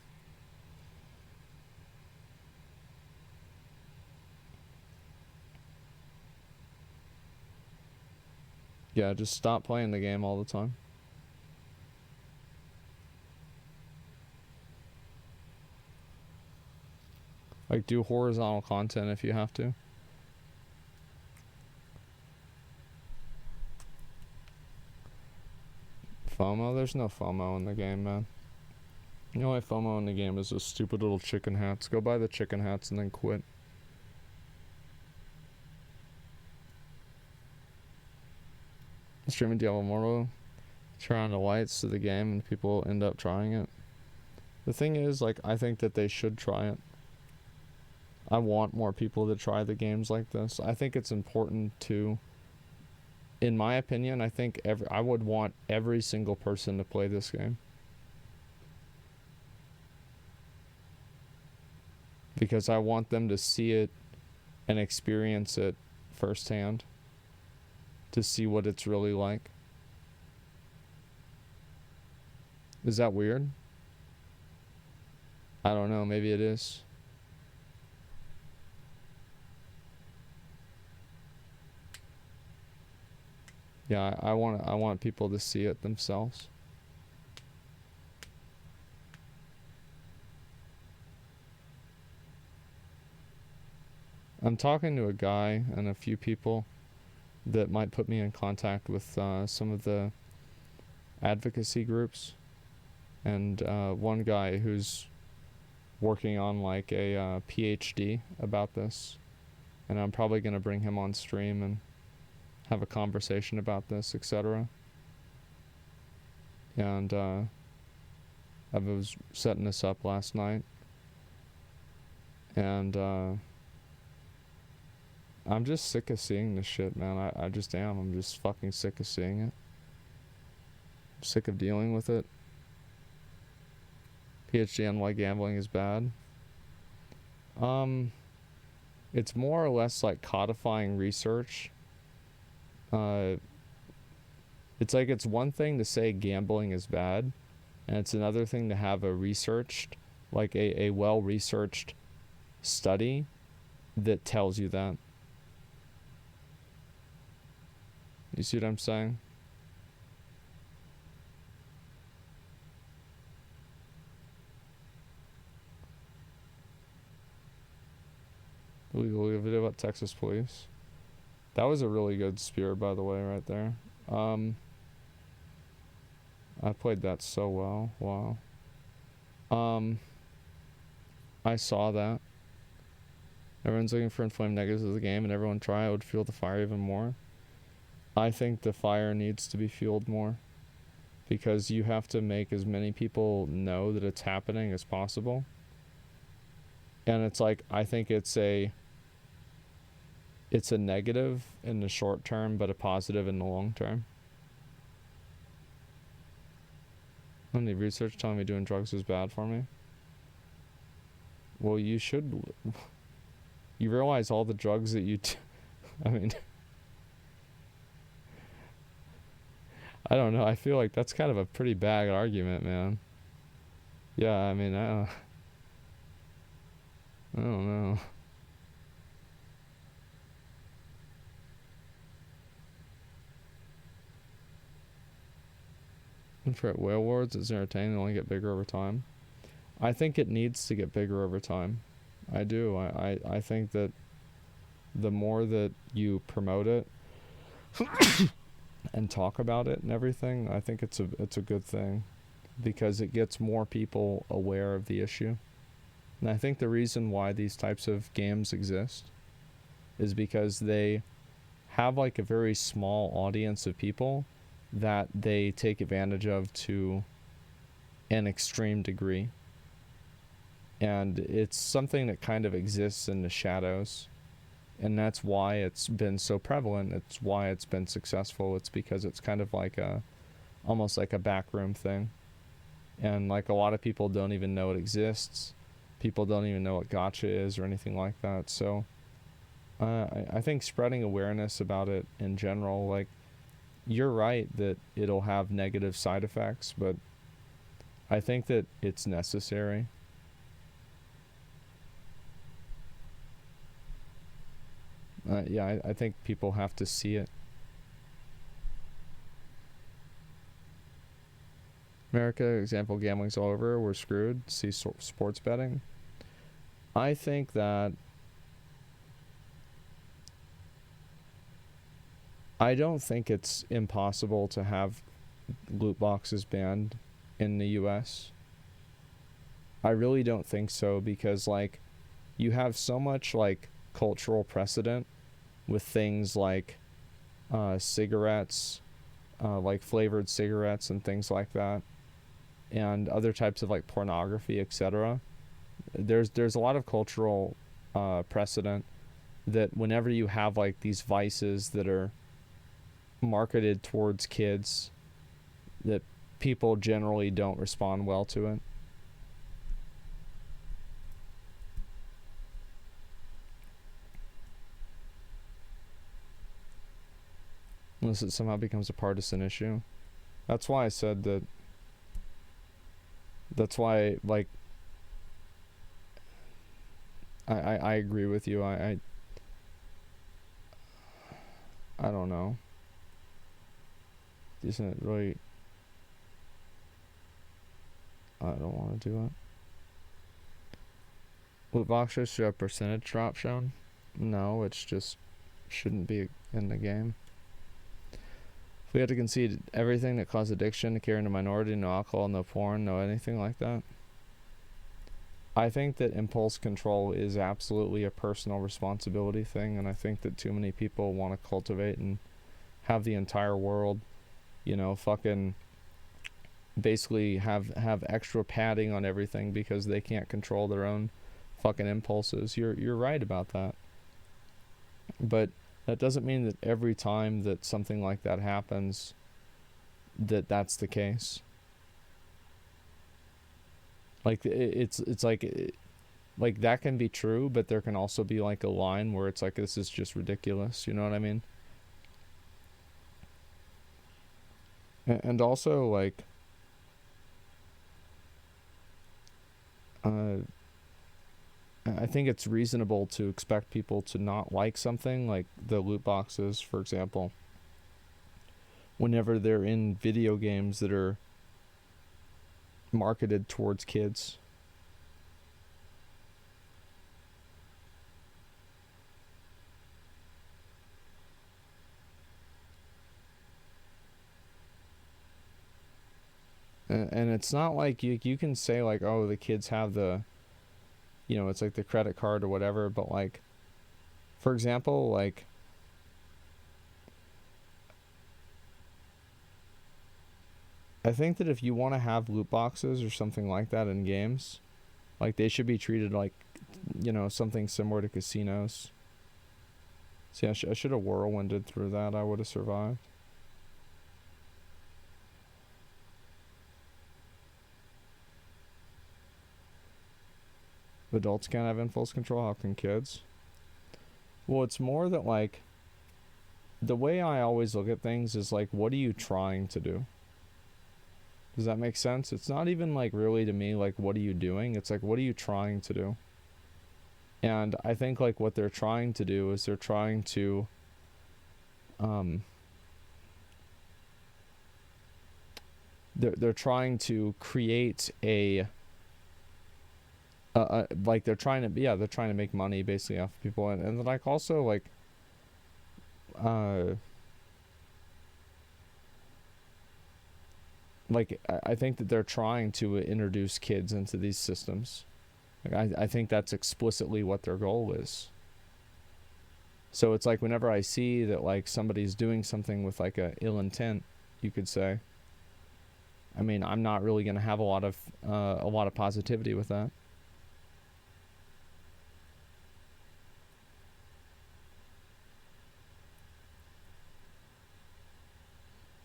Yeah, just stop playing the game all the time. Like, do horizontal content if you have to. FOMO? There's no FOMO in the game, man. The only FOMO in the game is those stupid little chicken hats. Go buy the chicken hats and then quit. Streaming Diablo Immortal, turn on the lights to the game and people end up trying it. The thing is, like, I think that they should try it. I want more people to try the games like this. I think it's important to, in my opinion, I think I would want every single person to play this game. Because I want them to see it and experience it firsthand. To see what it's really like. Is that weird? I don't know, maybe it is. Yeah, I want people to see it themselves. I'm talking to a guy and a few people that might put me in contact with some of the advocacy groups, and one guy who's working on like a PhD about this, and I'm probably going to bring him on stream and have a conversation about this, etc. And I was setting this up last night, and I'm just sick of seeing this shit, man. I just am. I'm just fucking sick of seeing it. I'm sick of dealing with it. PhD on why gambling is bad. It's more or less like codifying research. It's like, it's one thing to say gambling is bad, and it's another thing to have a researched, like a well-researched study that tells you that. You see what I'm saying? Illegal video about Texas police. That was a really good spear, by the way, right there. I played that so well. Wow. I saw that. Everyone's looking for inflamed negatives of the game, and everyone try. I would fuel the fire even more. I think the fire needs to be fueled more, because you have to make as many people know that it's happening as possible. And it's like, I think it's a negative in the short term, but a positive in the long term. I don't need research telling me doing drugs is bad for me. Well, you should. You realize all the drugs that you I mean, I don't know. I feel like that's kind of a pretty bad argument, man. Yeah, I mean, I don't know. And for Whale Wars, it's entertaining and only get bigger over time. I think it needs to get bigger over time. I do. I think that the more that you promote it and talk about it and everything, I think it's a good thing, because it gets more people aware of the issue. And I think the reason why these types of games exist is because they have like a very small audience of people that they take advantage of to an extreme degree. And it's something that kind of exists in the shadows. And that's why it's been so prevalent. It's why it's been successful. It's because it's kind of like almost like a backroom thing. And like a lot of people don't even know it exists. People don't even know what gacha is or anything like that. So I think spreading awareness about it in general, like, you're right that it'll have negative side effects, but I think that it's necessary. Yeah, I think people have to see it. America, example, gambling's all over, we're screwed. See sports betting. I think that I don't think it's impossible to have loot boxes banned in the US. I really don't think so, because like you have so much like cultural precedent with things like cigarettes, like flavored cigarettes and things like that, and other types of like pornography, etc. There's a lot of cultural precedent that whenever you have like these vices that are marketed towards kids, that people generally don't respond well to it. Unless it somehow becomes a partisan issue. That's why I said that. That's why, like, I agree with you. I don't know. Isn't it really? I don't want to do it. Loot boxes should have percentage drop shown? No, it's just shouldn't be in the game. If we had to concede everything that caused addiction, to care into minority, no alcohol, no porn, no anything like that. I think that impulse control is absolutely a personal responsibility thing, and I think that too many people want to cultivate and have the entire world, you know, fucking basically have extra padding on everything because they can't control their own fucking impulses. You're right about that. But that doesn't mean that every time that something like that happens, that's the case. Like it's like that can be true, but there can also be like a line where it's like, this is just ridiculous. You know what I mean? And also like I think it's reasonable to expect people to not like something, like the loot boxes, for example, whenever they're in video games that are marketed towards kids. and it's not like you can say like, oh, the kids have the, you know, it's like the credit card or whatever, but like, for example, like, I think that if you want to have loot boxes or something like that in games, like they should be treated like, you know, something similar to casinos. See, I should have whirlwinded through that. I would have survived. Adults can't have impulse control. How can kids? Well, it's more that like, the way I always look at things is like, what are you trying to do? Does that make sense? It's not even like really to me like, what are you doing? It's like, what are you trying to do? And I think like what they're trying to do is they're trying to they're trying to create a like they're trying to make money basically off of people, and then like also like I think that they're trying to introduce kids into these systems. Like I think that's explicitly what their goal is. So it's like whenever I see that like somebody's doing something with like a ill intent, you could say, I mean, I'm not really going to have a lot of positivity with that.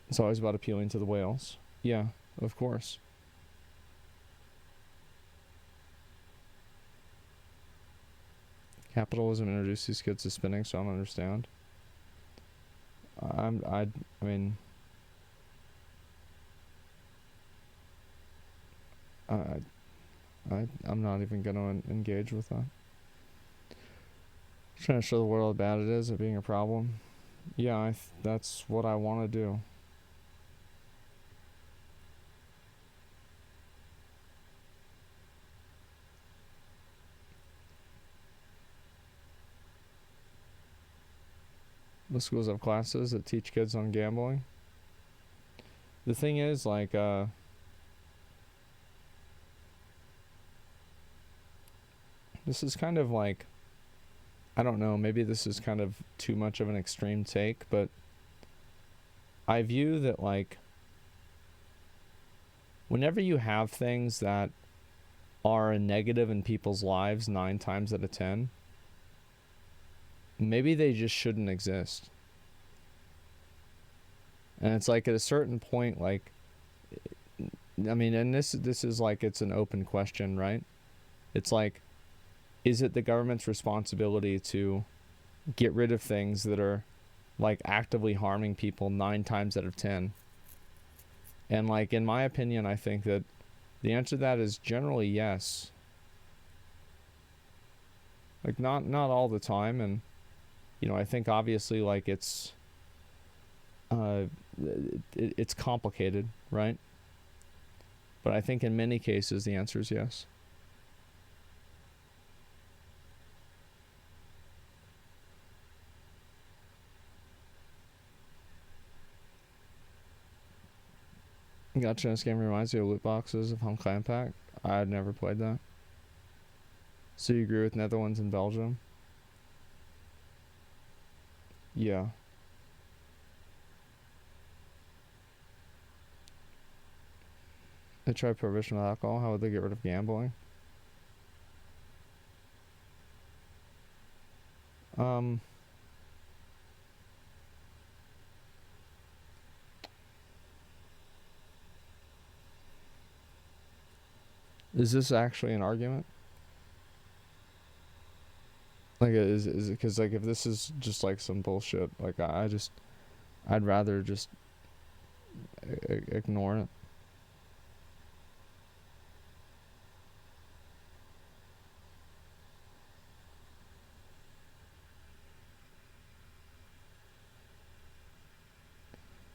It's always about appealing to the whales. Yeah, of course. Capitalism introduced these kids to spinning, so I don't understand. I mean, I'm not even gonna engage with that. Trying to show the world how bad it is at being a problem. Yeah, that's what I want to do. The schools have classes that teach kids on gambling. The thing is, like, this is kind of like, I don't know, maybe this is kind of too much of an extreme take, but I view that, like, whenever you have things that are a negative in people's lives 9 times out of 10, maybe they just shouldn't exist. And it's like at a certain point, like, I mean, and this is like, it's an open question, right? It's like, is it the government's responsibility to get rid of things that are like actively harming people 9 times out of 10? And like, in my opinion, I think that the answer to that is generally yes. Like, not all the time, and you know, I think obviously like it's complicated, right? But I think in many cases the answer is yes. Gotcha. This game reminds you of loot boxes of Honkai Impact. I'd never played that. So you agree with Netherlands and Belgium? Yeah. They tried prohibition of alcohol. How would they get rid of gambling? Is this actually an argument? Like, is it because, like, if this is just like some bullshit, like, I'd rather just ignore it.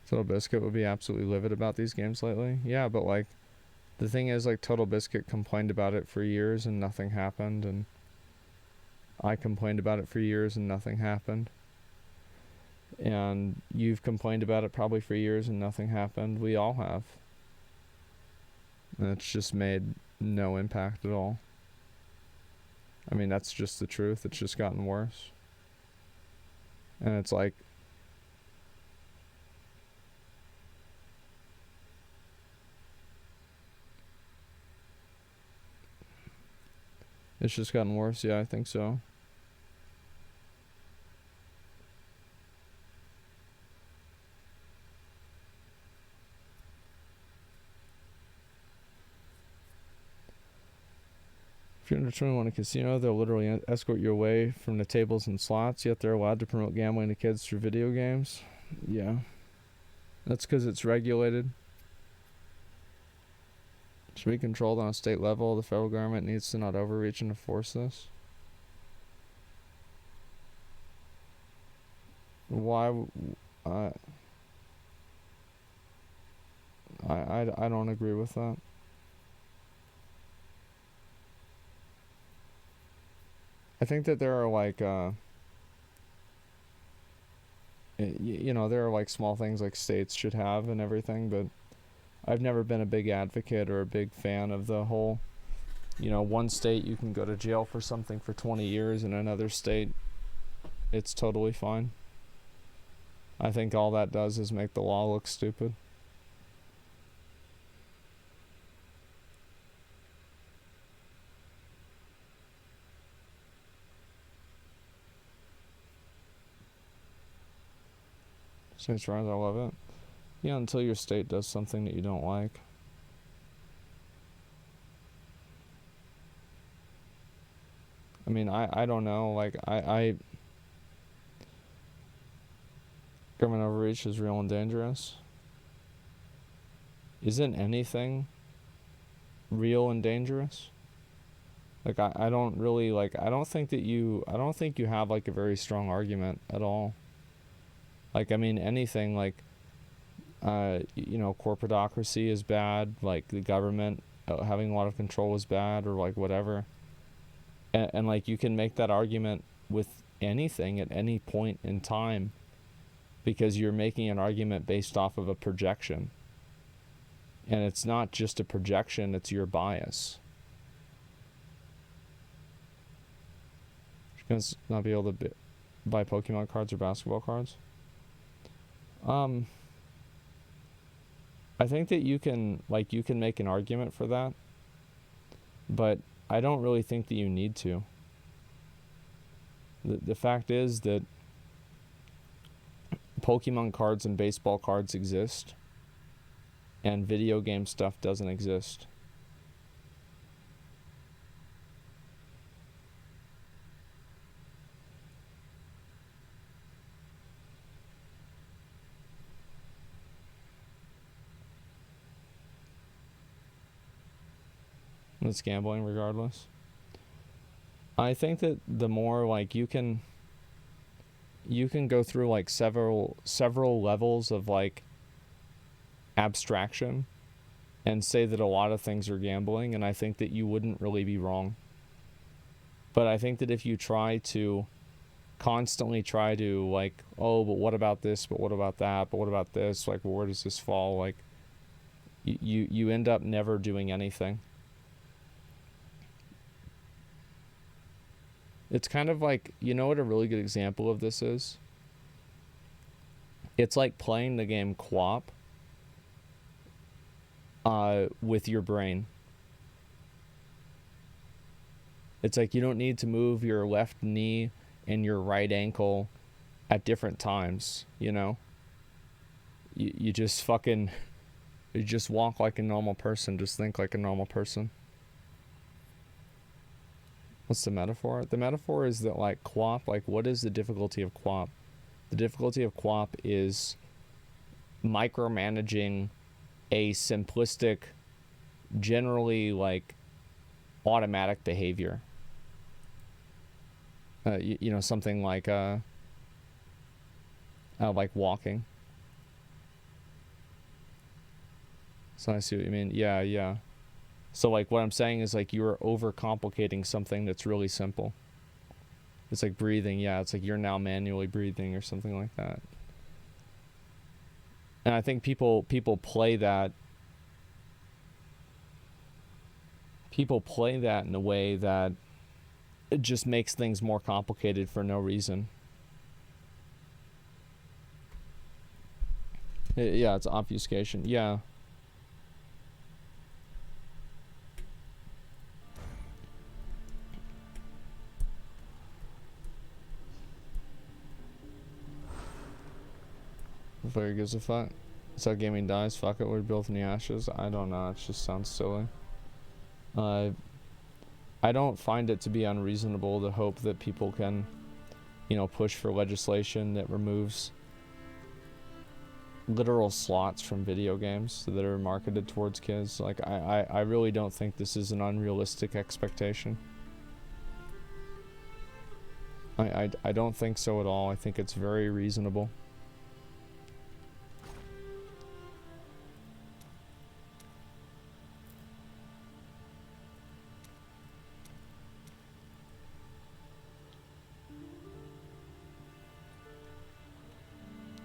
Total Biscuit would be absolutely livid about these games lately. Yeah, but like, the thing is, like, Total Biscuit complained about it for years and nothing happened, and I complained about it for years and nothing happened. And you've complained about it probably for years and nothing happened. We all have. And it's just made no impact at all. I mean, that's just the truth. It's just gotten worse. And it's like, it's just gotten worse. Yeah, I think so. If you're under 21 in a casino, they'll literally escort you away from the tables and slots, yet they're allowed to promote gambling to kids through video games. Yeah. That's because it's regulated. It should be controlled on a state level. The federal government needs to not overreach and enforce this. Why? I don't agree with that. I think that there are like, you know, there are like small things like states should have and everything, but I've never been a big advocate or a big fan of the whole, you know, one state you can go to jail for something for 20 years, and another state it's totally fine. I think all that does is make the law look stupid. States' rights, I love it. Yeah, until your state does something that you don't like. I mean, I don't know, like, government overreach is real and dangerous. Isn't anything real and dangerous? Like, I don't really, like, I don't think you have, like, a very strong argument at all. Like, I mean, anything, like, you know, corporatocracy is bad, like, the government having a lot of control is bad, or, like, whatever. And, like, you can make that argument with anything at any point in time, because you're making an argument based off of a projection. And it's not just a projection, it's your bias. You're going to not be able to buy Pokemon cards or basketball cards. I think that you can make an argument for that, but I don't really think that you need to. The fact is that Pokemon cards and baseball cards exist, and video game stuff doesn't exist. It's gambling regardless. I think that the more, like, you can go through, like, several levels of, like, abstraction and say that a lot of things are gambling, and I think that you wouldn't really be wrong. But I think that if you constantly try to, like, oh, but what about this, but what about that, but what about this, like, well, where does this fall, like, you end up never doing anything. It's kind of like, you know what a really good example of this is? It's like playing the game co-op with your brain. It's like you don't need to move your left knee and your right ankle at different times, you know? You just you just walk like a normal person, just think like a normal person. What's the metaphor? The metaphor is that, like, co-op, like, what is the difficulty of co-op? The difficulty of co-op is micromanaging a simplistic, generally, like, automatic behavior. You know, something like walking. So I see what you mean. Yeah. So, like, what I'm saying is, like, you're overcomplicating something that's really simple. It's like breathing. Yeah, it's like you're now manually breathing or something like that. And I think people play that. people play that in a way that it just makes things more complicated for no reason. Yeah, it's obfuscation. Yeah. Nobody gives a fuck. That's how gaming dies. Fuck it, we're built in the ashes. I don't know. It just sounds silly. I don't find it to be unreasonable to hope that people can, you know, push for legislation that removes literal slots from video games that are marketed towards kids. Like, I really don't think this is an unrealistic expectation. I don't think so at all. I think it's very reasonable.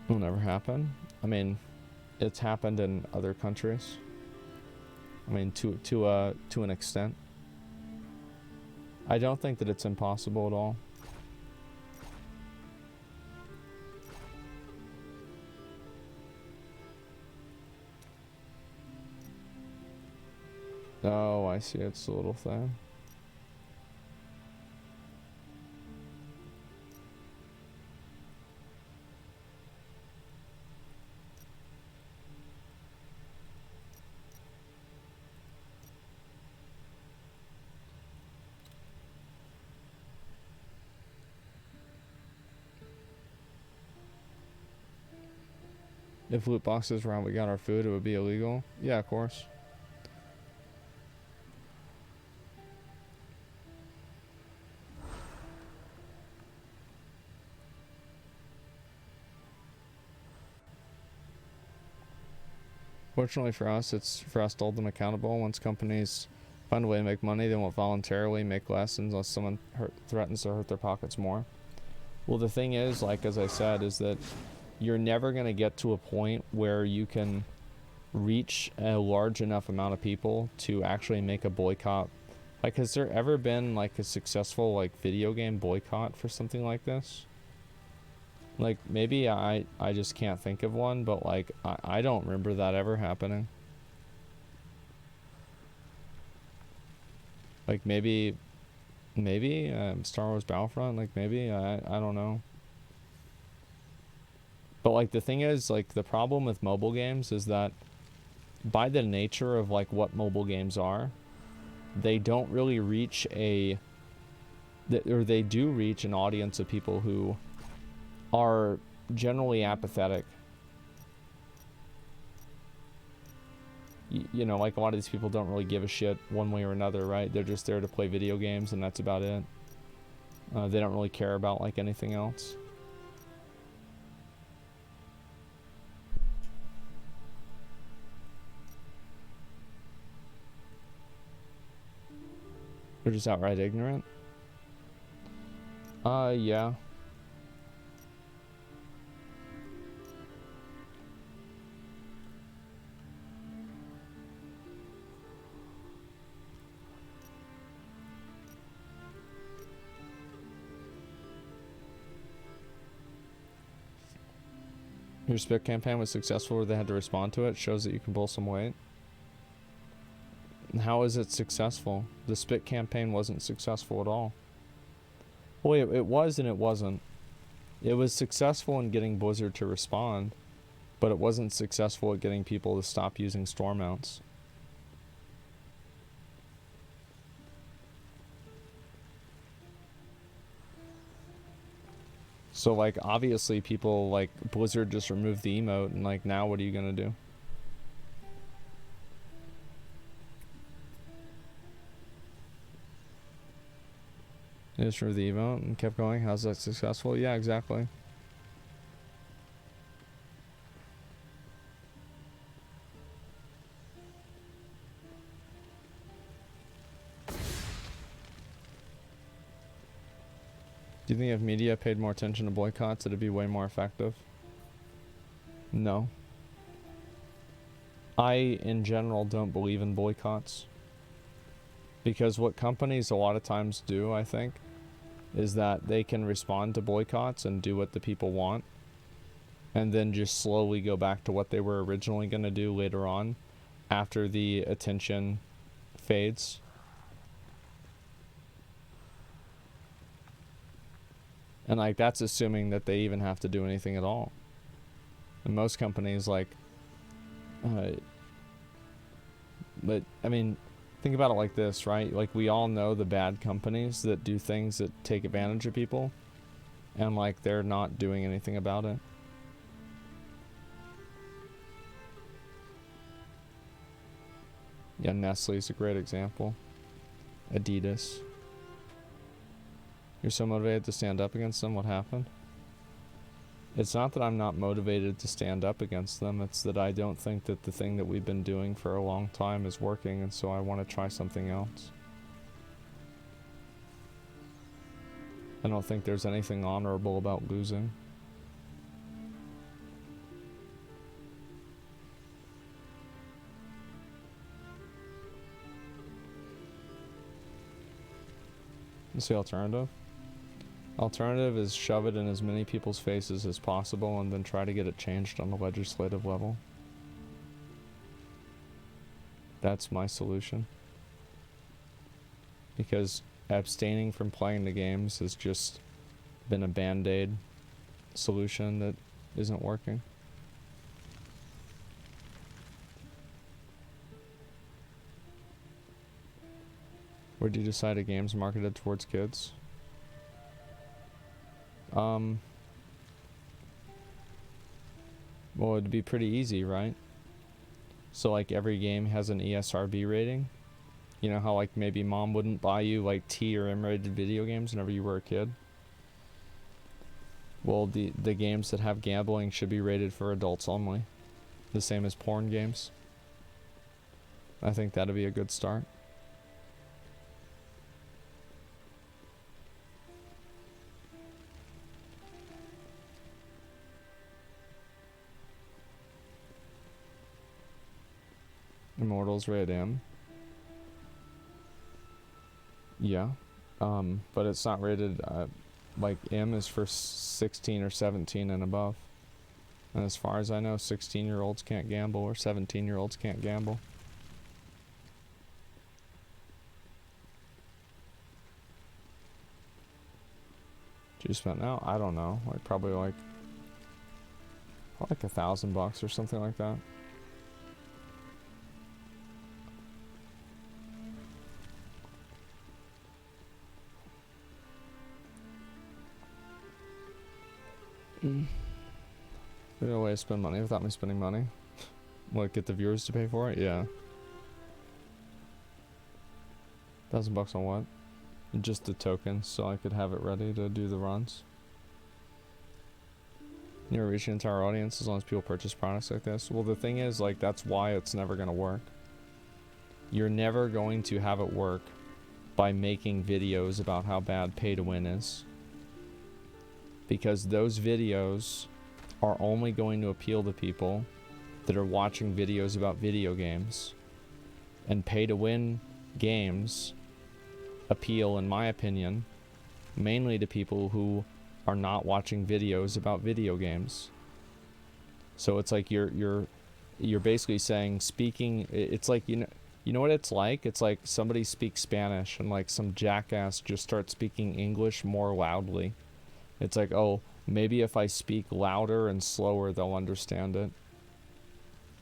Will never happen. I mean, it's happened in other countries. I mean, to an extent. I don't think that it's impossible at all. Oh, I see. It's a little thing. If loot boxes were how we got our food, it would be illegal. Yeah, of course. Fortunately for us, it's for us to hold them accountable. Once companies find a way to make money, they won't voluntarily make less unless someone threatens to hurt their pockets more. Well, the thing is, like as I said, is that you're never going to get to a point where you can reach a large enough amount of people to actually make a boycott. Like, has there ever been like a successful like video game boycott for something like this? Like, maybe I just can't think of one, but like I don't remember that ever happening. Like maybe Star Wars Battlefront, like maybe I don't know. But like the thing is, like the problem with mobile games is that by the nature of like what mobile games are, they don't really reach or they do reach an audience of people who are generally apathetic. You know, like a lot of these people don't really give a shit one way or another, right? They're just there to play video games and that's about it. They don't really care about like anything else. They're just outright ignorant. Yeah. Your spit campaign was successful where they had to respond to it. Shows that you can pull some weight. How is it successful? The spit campaign wasn't successful at all. Well, it was and it wasn't. It was successful in getting Blizzard to respond, but it wasn't successful at getting people to stop using store mounts. So like obviously people like Blizzard just removed the emote and like now what are you gonna do? They just removed the emote and kept going. How's that successful? Yeah, exactly. Do you think if media paid more attention to boycotts, it'd be way more effective? No. I, in general, don't believe in boycotts. Because what companies a lot of times do, I think, is that they can respond to boycotts and do what the people want, and then just slowly go back to what they were originally going to do later on after the attention fades. And like that's assuming that they even have to do anything at all. And most companies like but I mean, think about it like this, right? Like we all know the bad companies that do things that take advantage of people, and like they're not doing anything about it. Yeah, Nestle's a great example. Adidas. You're so motivated to stand up against them, what happened? It's not that I'm not motivated to stand up against them, it's that I don't think that the thing that we've been doing for a long time is working, and so I want to try something else. I don't think there's anything honorable about losing. What's the alternative? Alternative is shove it in as many people's faces as possible and then try to get it changed on the legislative level. That's my solution. Because abstaining from playing the games has just been a band-aid solution that isn't working. Where do you decide a game's marketed towards kids? Well, it'd be pretty easy, right? So like every game has an ESRB rating. You know how like maybe mom wouldn't buy you like T or M-rated video games whenever you were a kid? Well, the games that have gambling should be rated for adults only. The same as porn games. I think that'd be a good start. Immortal's rated M. Yeah. But it's not rated, like M is for 16 or 17 and above. And as far as I know, 16-year-olds can't gamble or 17-year-olds can't gamble. What you spent now? I don't know. Like probably like $1,000 or something like that. There's no way to spend money without me spending money. What, get the viewers to pay for it? Yeah. $1,000 on what? Just the tokens, so I could have it ready to do the runs. You're reaching an entire audience as long as people purchase products like this. Well, the thing is, like, that's why it's never gonna work. You're never going to have it work by making videos about how bad pay to win is. Because those videos are only going to appeal to people that are watching videos about video games. And pay to win games appeal, in my opinion, mainly to people who are not watching videos about video games. So it's like you're basically saying speaking, it's like, you know what it's like? It's like somebody speaks Spanish and like some jackass just starts speaking English more loudly. It's like, oh, maybe if I speak louder and slower, they'll understand it.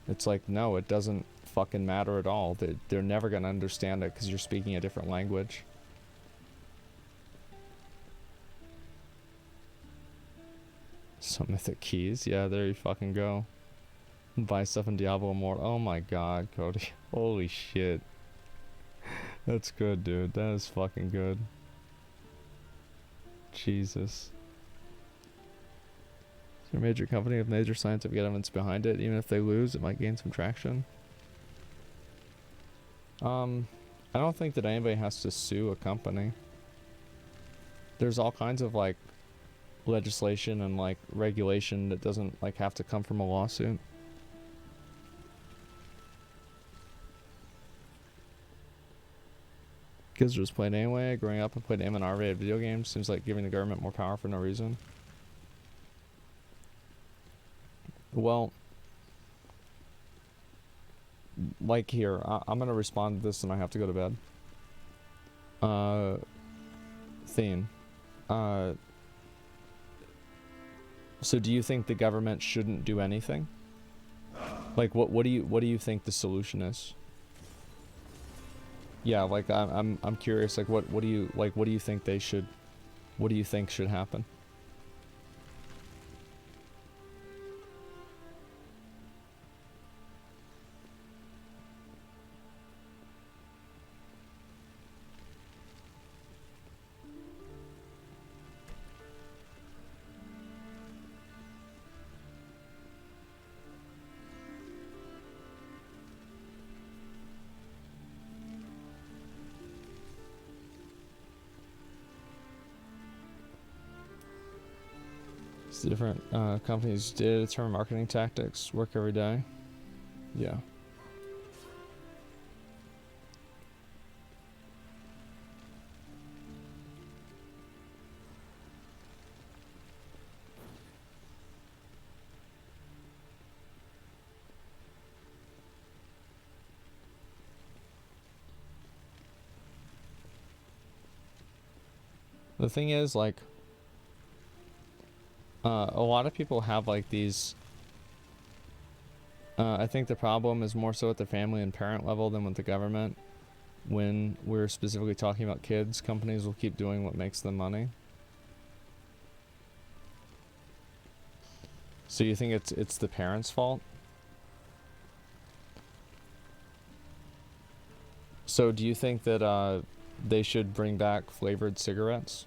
It's like, no, it doesn't fucking matter at all. They're never going to understand it because you're speaking a different language. Some mythic keys? Yeah, there you fucking go. Buy stuff in Diablo Immortal. Oh my god, Cody. Holy shit. That's good, dude. That is fucking good. Jesus. Is there a major company with major scientific evidence behind it? Even if they lose, it might gain some traction. I don't think that anybody has to sue a company. There's all kinds of like legislation and like regulation that doesn't like have to come from a lawsuit. Kids just played anyway. Growing up and played M and R-rated video games seems like giving the government more power for no reason. Well, like here, I'm gonna respond to this and I have to go to bed. Theme. So do you think the government shouldn't do anything? Like what do you think the solution is? Yeah, like I'm curious, like what do you think they should, what do you think should happen? Different companies did determine marketing tactics work every day. Yeah. The thing is, like, a lot of people have like these, I think the problem is more so at the family and parent level than with the government. When we're specifically talking about kids, companies will keep doing what makes them money. So you think it's the parents' fault? So do you think that they should bring back flavored cigarettes?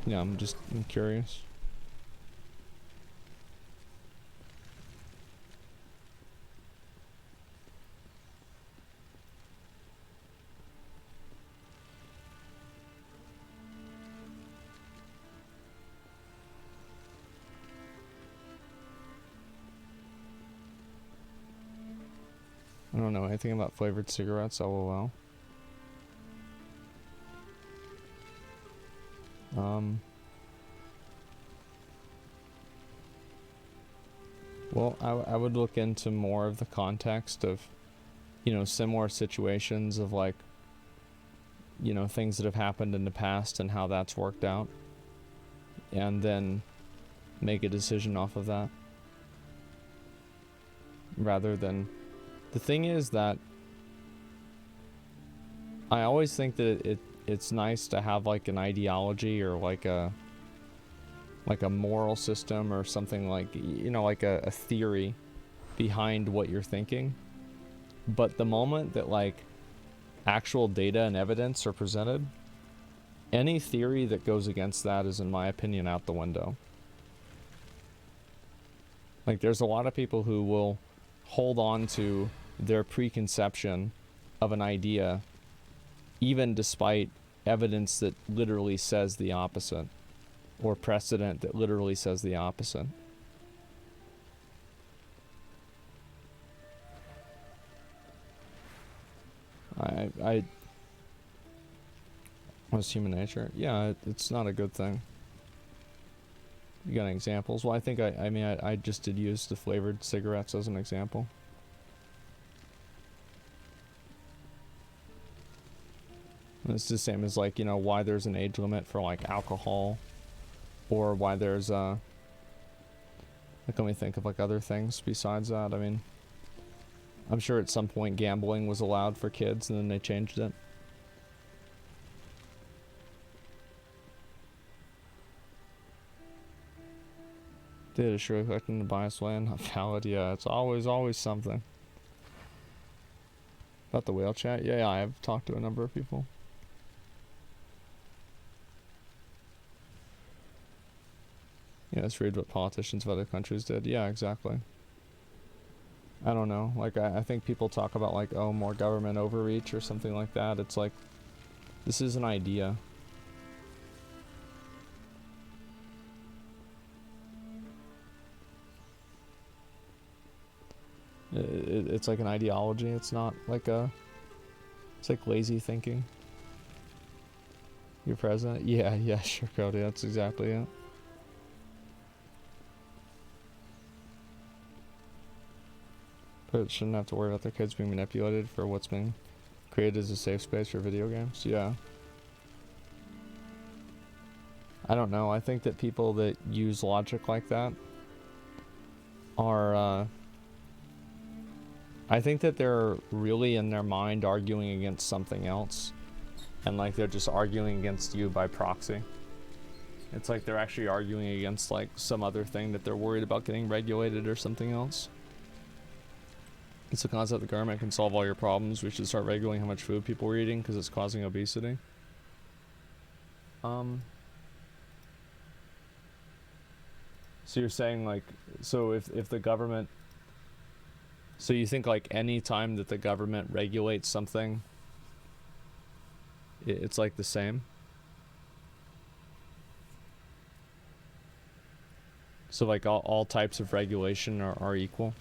Yeah, I'm curious. I don't know anything about flavored cigarettes, lol. Well, I would look into more of the context of, you know, similar situations of like, you know, things that have happened in the past and how that's worked out. And then make a decision off of that. Rather than... The thing is that I always think that it's nice to have like an ideology or like a moral system or something, like, you know, like a theory behind what you're thinking. But the moment that like actual data and evidence are presented, any theory that goes against that is, in my opinion, out the window. Like, there's a lot of people who will hold on to their preconception of an idea even despite evidence that literally says the opposite, or precedent that literally says the opposite. What's human nature? Yeah, it's not a good thing. You got any examples? Well, I think I just did use the flavored cigarettes as an example. And it's the same as, like, you know, why there's an age limit for like alcohol, or why there's like, let me think of like other things besides that. I mean, I'm sure at some point gambling was allowed for kids and then they changed it. Data sure collecting the bias way and not valid. Yeah, it's always something. About the whale chat? Yeah, I've talked to a number of people. Yeah, let's read what politicians of other countries did. Yeah, exactly. I don't know. Like, I think people talk about, like, oh, more government overreach or something like that. It's like, this is an idea. It's like an ideology. It's not like a... It's like lazy thinking. Your president? Yeah, yeah, sure, Cody. That's exactly it. But shouldn't have to worry about their kids being manipulated for what's being created as a safe space for video games. Yeah. I don't know. I think that people that use logic like that are, I think that they're really in their mind arguing against something else. And like they're just arguing against you by proxy. It's like they're actually arguing against like some other thing that they're worried about getting regulated or something else. It's the concept the government can solve all your problems. We should start regulating how much food people are eating because it's causing obesity. So you're saying like, so if the government, so you think like any time that the government regulates something, it's like the same? So like all types of regulation are equal?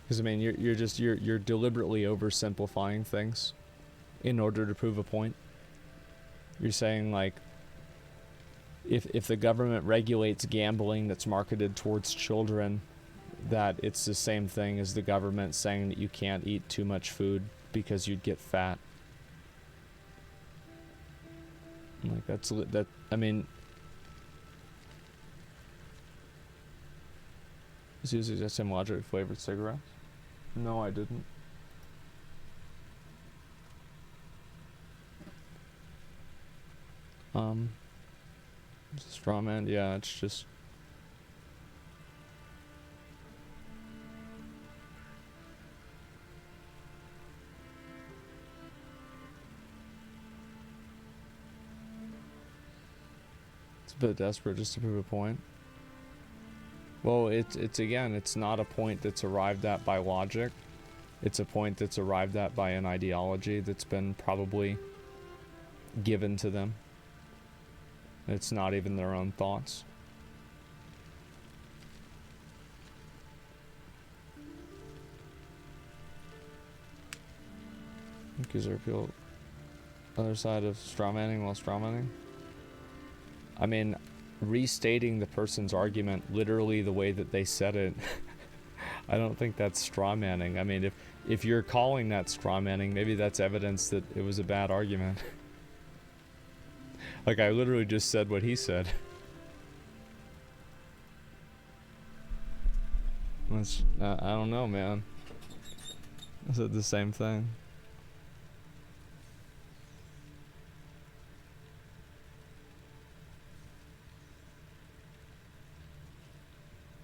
Because I mean, you're deliberately oversimplifying things in order to prove a point. You're saying like, if the government regulates gambling that's marketed towards children, that it's the same thing as the government saying that you can't eat too much food because you'd get fat. Like that. I mean, is using the same logic flavored cigarettes? No, I didn't. Straw man, yeah, it's just it's a bit desperate just to prove a point. Well, it's again, it's not a point that's arrived at by logic. It's a point that's arrived at by an ideology that's been probably given to them. It's not even their own thoughts. Because there are people other side of strawmanning while strawmanning. I mean, restating the person's argument literally the way that they said it, I don't think that's strawmanning. I mean, if you're calling that strawmanning, maybe that's evidence that it was a bad argument. Like, I literally just said what he said. Which, I don't know, man. I said the same thing.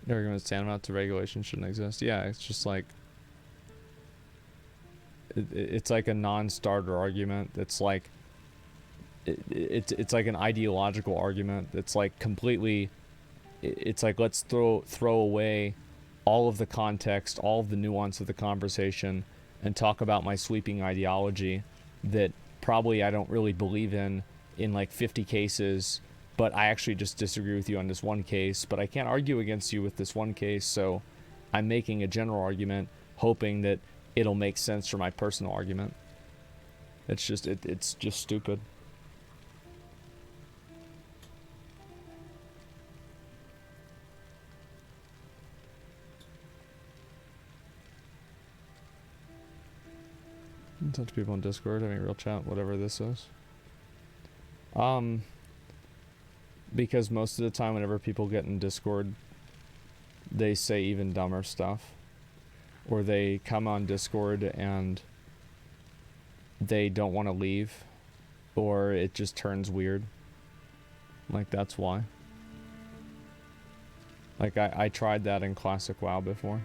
The argument's tantamount to regulation shouldn't exist. Yeah, it's just like... It's like a non-starter argument. It's like... It's like an ideological argument that's like completely, it's like let's throw away all of the context, all of the nuance of the conversation, and talk about my sweeping ideology that probably I don't really believe in like 50 cases, but I actually just disagree with you on this one case, but I can't argue against you with this one case, so I'm making a general argument hoping that it'll make sense for my personal argument. It's just it's just stupid. Touch people in Discord, having real chat, whatever this is. Because most of the time whenever people get in Discord, they say even dumber stuff. Or they come on Discord and they don't want to leave. Or it just turns weird. Like, that's why. Like, I tried that in Classic WoW before.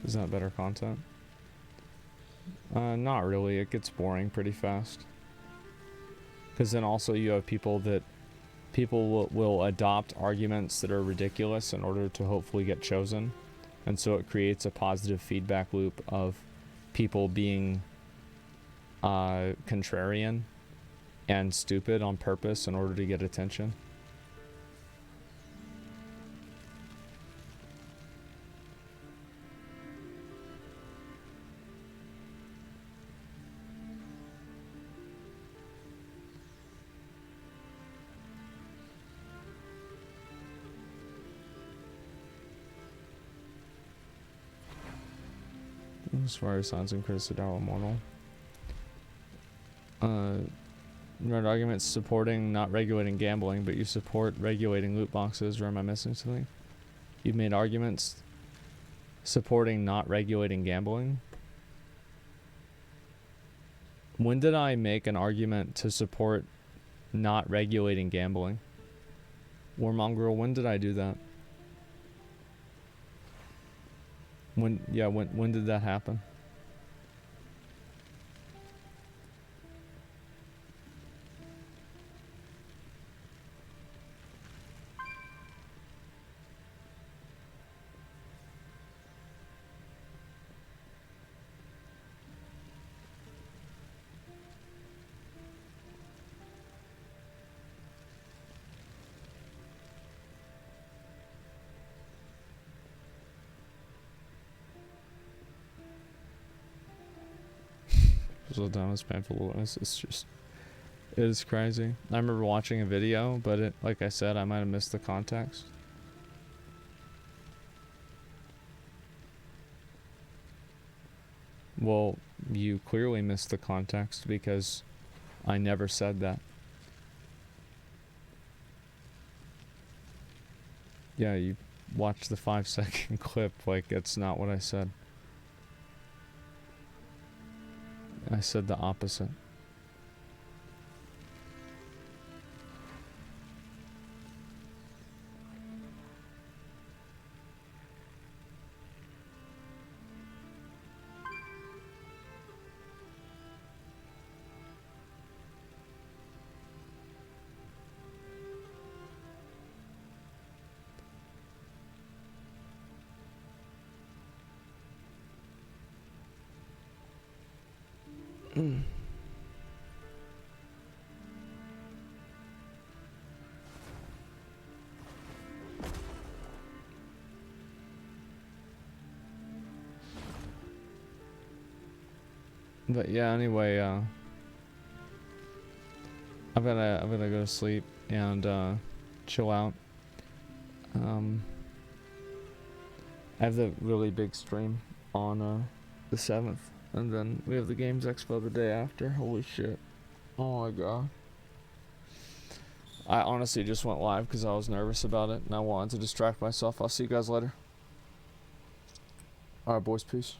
Is that better content? Not really. It gets boring pretty fast. Because then also you have people will adopt arguments that are ridiculous in order to hopefully get chosen. And so it creates a positive feedback loop of people being contrarian and stupid on purpose in order to get attention. As far as Sons and Critics of Diablo Immortal. Read arguments supporting not regulating gambling, but you support regulating loot boxes, or am I missing something? You've made arguments supporting not regulating gambling? When did I make an argument to support not regulating gambling? Warmongrel, when did I do that? When did that happen? So dumb, it's painful. It's just, it is crazy. I remember watching a video, but it, like I said, I might have missed the context. Well, you clearly missed the context because I never said that. Yeah, you watched the 5-second clip, like it's not what I said. I said the opposite. But yeah, anyway, I'm gonna go to sleep and chill out. I have the really big stream on the 7th, and then we have the Games Expo the day after. Holy shit! Oh my god! I honestly just went live because I was nervous about it and I wanted to distract myself. I'll see you guys later. Alright, boys, peace.